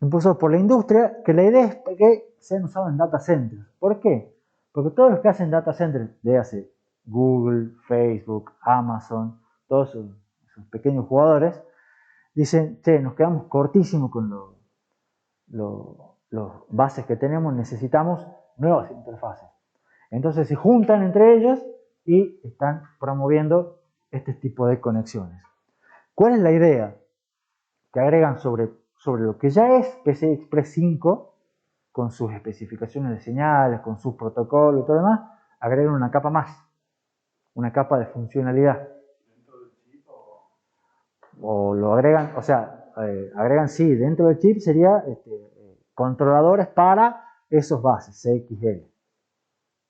impulsados por la industria, que la idea es que sean usados en data centers. ¿Por qué? Porque todos los que hacen data centers, léase Google, Facebook, Amazon, todos esos pequeños jugadores, dicen, che, nos quedamos cortísimos con los bases que tenemos, necesitamos nuevas interfaces. Entonces se juntan entre ellos y están promoviendo este tipo de conexiones. ¿Cuál es la idea? Que agregan sobre lo que ya es PCI Express 5, con sus especificaciones de señales, con sus protocolos y todo lo demás, agregan una capa más, una capa de funcionalidad. ¿Dentro del chip O lo agregan, o sea, agregan sí, dentro del chip sería controladores para esos bases, CXL.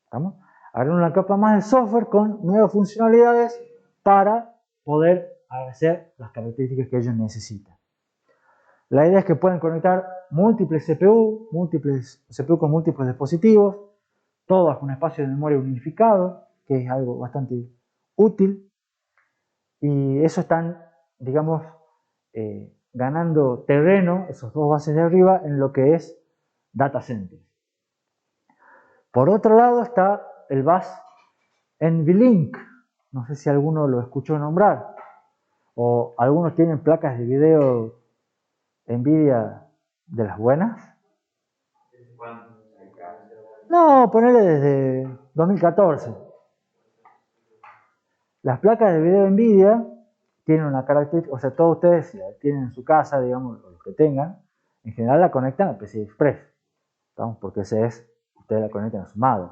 ¿Estamos? Agregan una capa más de software con nuevas funcionalidades para poder hacer las características que ellos necesitan. La idea es que pueden conectar múltiples CPU con múltiples dispositivos, todas con un espacio de memoria unificado, que es algo bastante útil. Y eso están, digamos, ganando terreno, esos dos bases de arriba, en lo que es data center. Por otro lado está el bus NVLink. No sé si alguno lo escuchó nombrar. O algunos tienen placas de video Nvidia de las buenas. No, ponele desde 2014. Las placas de video Nvidia tienen una característica, o sea, todos ustedes si la tienen en su casa, digamos, o los que tengan, en general la conectan a PCI Express, ¿estamos? Porque ustedes la conectan a su madre.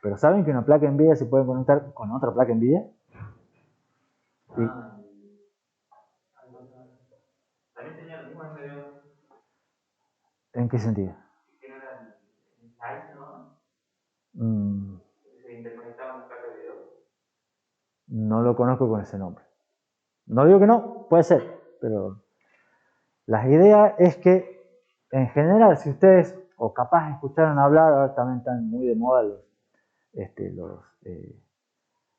Pero ¿saben que una placa Nvidia se puede conectar con otra placa Nvidia? Sí. También tenía el mismo medio. ¿En qué sentido? Que no eran slides, ¿no? Se interconectaban las placas de video. No lo conozco con ese nombre. No digo que no, puede ser, pero la idea es que, en general, si ustedes, o capaz escucharon hablar, ahora también están muy de moda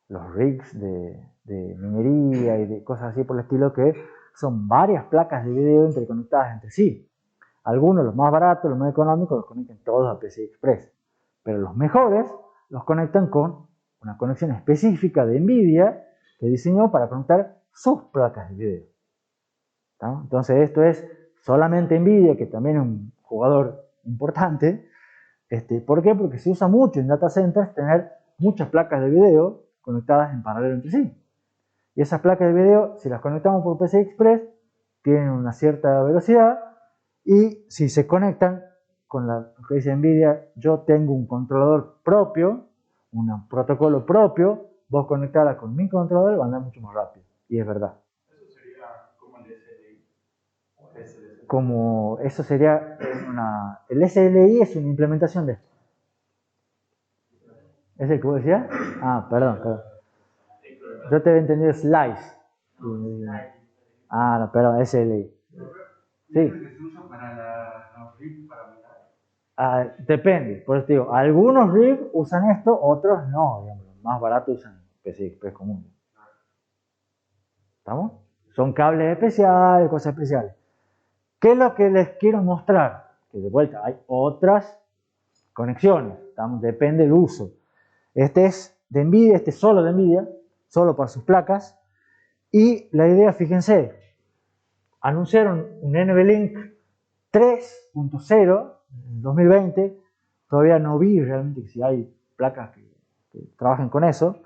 los rigs de minería y de cosas así por el estilo, que son varias placas de video interconectadas entre sí. Algunos, los más baratos, los más económicos, los conectan todos a PCI Express. Pero los mejores los conectan con una conexión específica de Nvidia que diseñó para conectar sus placas de video. ¿No? Entonces esto es solamente Nvidia, que también es un jugador importante. ¿Por qué? Porque se usa mucho en data centers tener muchas placas de video conectadas en paralelo entre sí. Y esas placas de video, si las conectamos por PCI Express, tienen una cierta velocidad, y si se conectan con lo que dice Nvidia, yo tengo un controlador propio, un protocolo propio, vos conectarla con mi controlador va a andar mucho más rápido. Y es verdad. Eso sería como el SLI. O SLI. Como eso sería el SLI es una implementación de esto. ¿Es el que vos decías? Ah, perdón. Yo te había entendido slice. Ah, no, perdón, SLI. Sí. ¿Es el que se usa para los rigs para mirar? Depende, por eso te digo, algunos rigs usan esto, otros no, digamos. más baratos usan PCI Express común. ¿Estamos? Son cables especiales, cosas especiales. ¿Qué es lo que les quiero mostrar? Que de vuelta hay otras conexiones, ¿estamos? Depende del uso. Este es de NVIDIA, este es solo de NVIDIA, solo para sus placas. Y la idea, fíjense, anunciaron un NVLink 3.0 en 2020. Todavía no vi realmente si hay placas que trabajen con eso,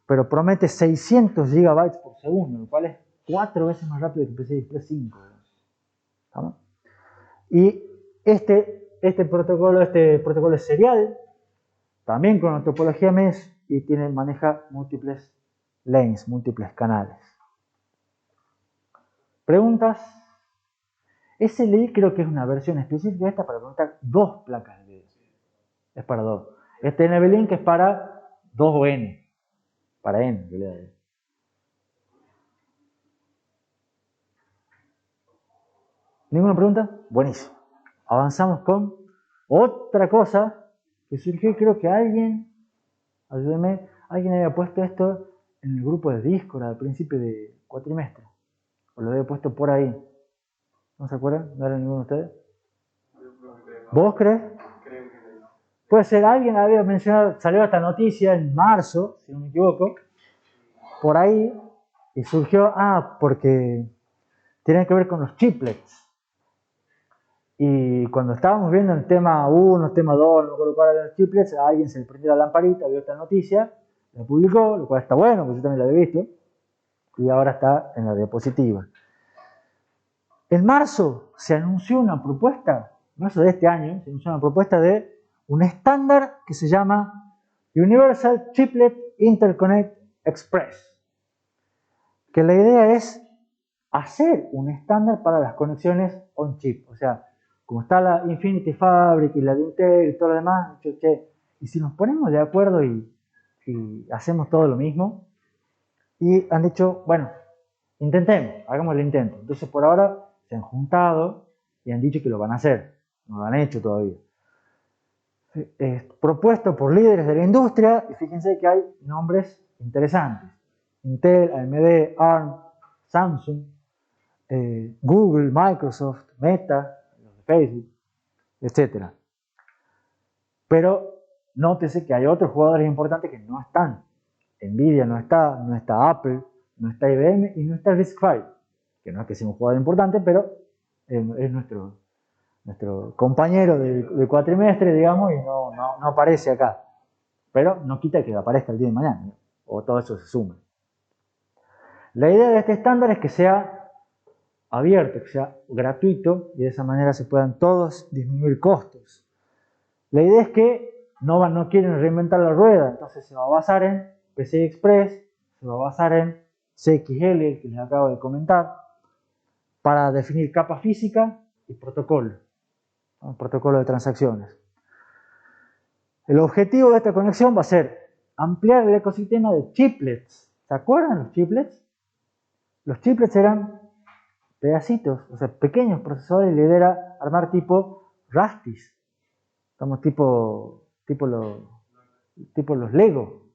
pero promete 600 GB por segundo, lo cual es 4 veces más rápido que PCI Express 5. ¿Estamos? Y este protocolo es serial, también con la topología MES y maneja múltiples lanes, múltiples canales. ¿Preguntas? SLI creo que es una versión específica de esta para conectar 2 placas de video. Es para 2. Este NVLink es para 2 o N. Para N, en realidad. ¿Ninguna pregunta? Buenísimo. Avanzamos con otra cosa que surgió, creo que alguien, ayúdeme, alguien había puesto esto en el grupo de Discord al principio de cuatrimestre. O lo había puesto por ahí. ¿No se acuerdan? ¿No era ninguno de ustedes? ¿Vos crees? Puede ser, alguien había mencionado, salió esta noticia en marzo, si no me equivoco, por ahí, y surgió, porque tiene que ver con los chiplets. Y cuando estábamos viendo el tema 1, tema 2, no me acuerdo cuál eran los chiplets, a alguien se le prendió la lamparita, vio esta noticia, la publicó, lo cual está bueno, porque yo también la había visto, y ahora está en la diapositiva. En marzo se anunció una propuesta, en marzo de este año, se anunció una propuesta de un estándar que se llama Universal Chiplet Interconnect Express. Que la idea es hacer un estándar para las conexiones on-chip. O sea, como está la Infinity Fabric y la de Intel y todo lo demás, y si nos ponemos de acuerdo y hacemos todo lo mismo, y han dicho, bueno, intentemos, hagamos el intento. Entonces por ahora se han juntado y han dicho que lo van a hacer, no lo han hecho todavía. Propuesto por líderes de la industria, y fíjense que hay nombres interesantes. Intel, AMD, ARM, Samsung, Google, Microsoft, Meta, los de Facebook, etc. Pero nótese que hay otros jugadores importantes que no están. NVIDIA no está Apple, no está IBM y no está RISC-V, que no es que sea un jugador importante, pero es nuestro compañero de cuatrimestre, digamos, y no aparece acá. Pero no quita que aparezca el día de mañana, ¿no? O todo eso se suma. La idea de este estándar es que sea abierto, que sea gratuito, y de esa manera se puedan todos disminuir costos. La idea es que no quieren reinventar la rueda, entonces se va a basar en PCI Express, se va a basar en CXL, el que les acabo de comentar, para definir capa física y protocolo. Un protocolo de transacciones. El objetivo de esta conexión va a ser ampliar el ecosistema de chiplets. ¿Se acuerdan los chiplets? Los chiplets eran pedacitos, o sea, pequeños procesadores, y la idea era armar tipo Rastis. Estamos tipo los Lego.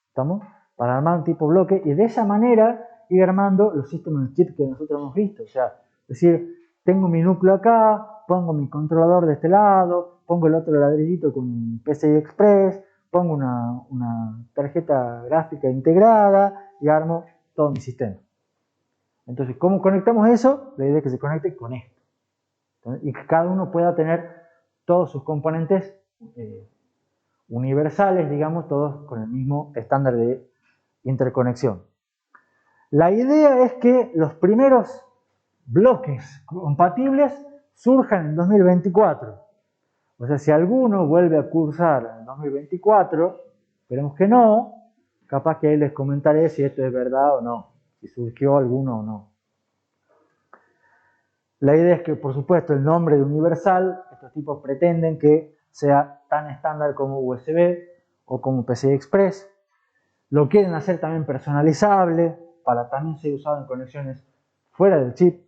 ¿Estamos? Para armar un tipo bloque y de esa manera ir armando los sistemas de chip que nosotros hemos visto. O sea, es decir, tengo mi núcleo acá, pongo mi controlador de este lado, pongo el otro ladrillito con PCI Express, pongo una tarjeta gráfica integrada y armo todo mi sistema. Entonces, ¿cómo conectamos eso? La idea es que se conecte con esto. Entonces, y que cada uno pueda tener todos sus componentes universales, digamos, todos con el mismo estándar de interconexión. La idea es que los primeros bloques compatibles surjan en 2024. O sea, si alguno vuelve a cursar en 2024, esperemos que no, capaz que ahí les comentaré si esto es verdad o no, si surgió alguno o no. La idea es que, por supuesto, el nombre de universal, estos tipos pretenden que sea tan estándar como USB o como PCI Express. Lo quieren hacer también personalizable para también ser usado en conexiones fuera del chip.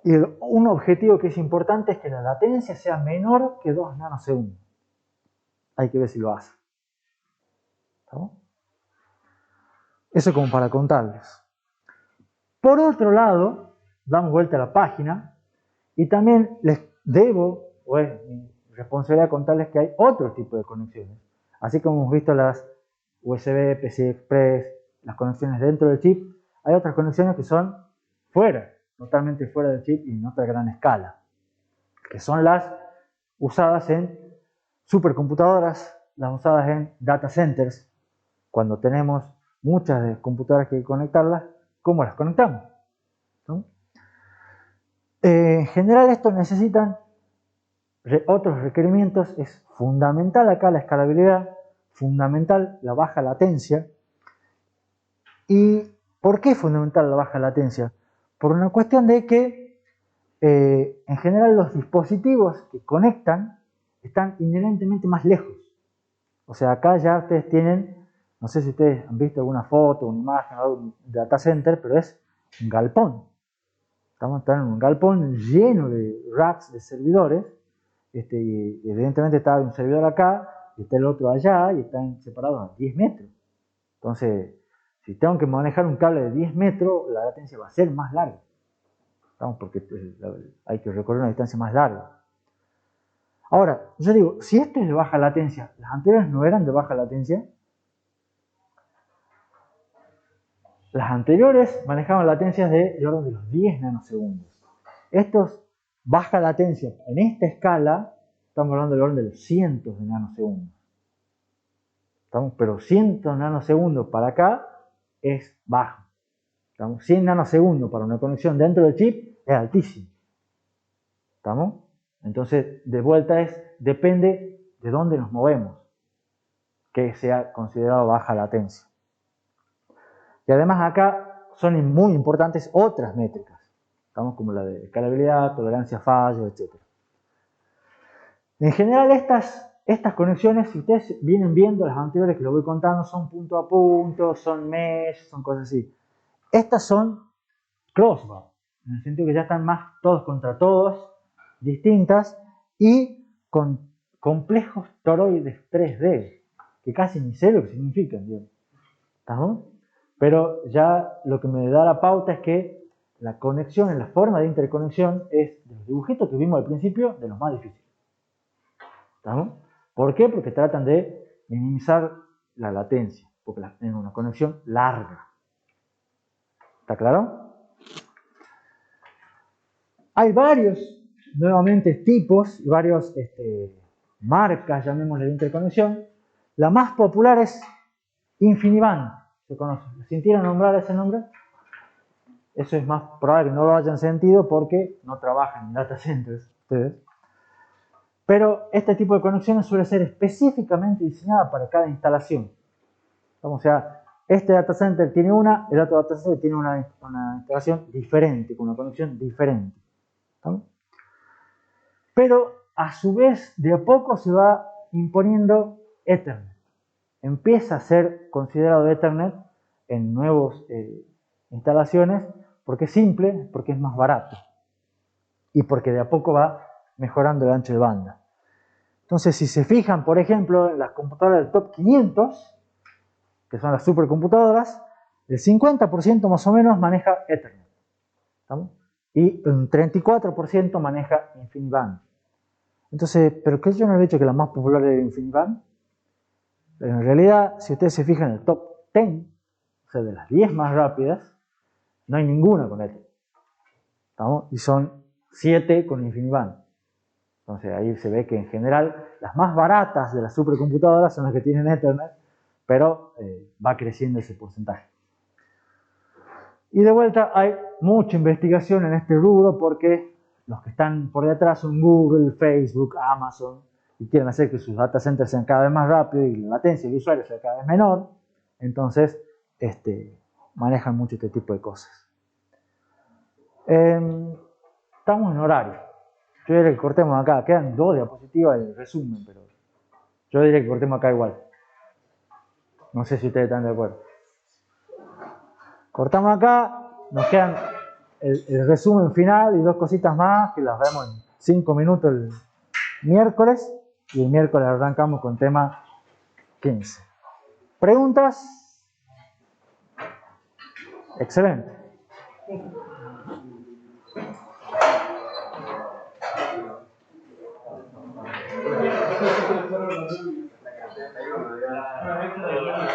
Y un objetivo que es importante es que la latencia sea menor que 2 nanosegundos. Hay que ver si lo hace. ¿No? Eso como para contarles. Por otro lado, damos vuelta a la página y también les debo, o es mi responsabilidad contarles que hay otro tipo de conexiones. Así como hemos visto las USB, PCI Express, las conexiones dentro del chip, hay otras conexiones que son fuera, totalmente fuera del chip y en otra gran escala, que son las usadas en supercomputadoras, las usadas en data centers, cuando tenemos muchas de computadoras que hay que conectarlas, ¿cómo las conectamos? ¿No? En general estos necesitan otros requerimientos, es fundamental acá la escalabilidad, fundamental la baja latencia. ¿Y por qué es fundamental la baja latencia? Por una cuestión de que en general los dispositivos que conectan están inherentemente más lejos. O sea, acá ya ustedes tienen, no sé si ustedes han visto alguna foto, una imagen de un data center, pero es un galpón. Estamos en un galpón lleno de racks de servidores, y evidentemente está un servidor acá, y está el otro allá, y están separados a 10 metros. Entonces, si tengo que manejar un cable de 10 metros, la latencia va a ser más larga. Porque hay que recorrer una distancia más larga. Ahora, yo digo, si esto es de baja latencia, ¿las anteriores no eran de baja latencia? Las anteriores manejaban latencias del orden de los 10 nanosegundos. Estos, baja latencia, en esta escala, estamos hablando del orden de los cientos de nanosegundos. Pero 100 nanosegundos para acá es bajo. 100 nanosegundos para una conexión dentro del chip es altísimo. ¿Estamos? Entonces, de vuelta depende de dónde nos movemos, que sea considerado baja latencia. Y además acá son muy importantes otras métricas, como la de escalabilidad, tolerancia a fallos, etc. En general estas conexiones, si ustedes vienen viendo las anteriores que lo voy contando, son punto a punto, son mesh, son cosas así. Estas son crossbar, en el sentido que ya están más todos contra todos, distintas y con complejos toroides 3D, que casi ni sé lo que significan, digamos. ¿Estamos? Pero ya lo que me da la pauta es que la conexión, la forma de interconexión es de los dibujitos que vimos al principio, de los más difíciles. ¿Estamos? ¿Por qué? Porque tratan de minimizar la latencia, porque es una conexión larga. ¿Está claro? Hay varios, nuevamente, tipos, varios marcas, llamémosle, de interconexión. La más popular es InfiniBand, se conoce. ¿Sintieron nombrar ese nombre? Eso es más probable que no lo hayan sentido porque no trabajan en data centers ustedes. Pero este tipo de conexiones suele ser específicamente diseñada para cada instalación. O sea, este data center tiene una, el otro data center tiene una instalación diferente, con una conexión diferente. ¿Estamos? Pero a su vez, de a poco se va imponiendo Ethernet. Empieza a ser considerado Ethernet en nuevas instalaciones porque es simple, porque es más barato y porque de a poco va mejorando el ancho de banda. Entonces, si se fijan, por ejemplo, en las computadoras del top 500, que son las supercomputadoras, el 50% más o menos maneja Ethernet. ¿Estamos? Y un 34% maneja InfiniBand. Entonces, ¿pero qué yo no he dicho que la más popular era InfiniBand? Pero en realidad, si ustedes se fijan en el top 10, o sea, de las 10 más rápidas, no hay ninguna con Ethernet. ¿Estamos? Y son 7 con InfiniBand. Entonces ahí se ve que en general las más baratas de las supercomputadoras son las que tienen Ethernet, pero va creciendo ese porcentaje. Y de vuelta hay mucha investigación en este rubro porque los que están por detrás son Google, Facebook, Amazon, y quieren hacer que sus data centers sean cada vez más rápidos y la latencia del usuario sea cada vez menor. Entonces manejan mucho este tipo de cosas. Estamos en horario. Yo diría que cortemos acá. Quedan 2 diapositivas de resumen, pero yo diría que cortemos acá igual. No sé si ustedes están de acuerdo. Cortamos acá, nos quedan el resumen final y 2 cositas más que las vemos en 5 minutos el miércoles, y el miércoles arrancamos con tema 15. ¿Preguntas? Excelente. La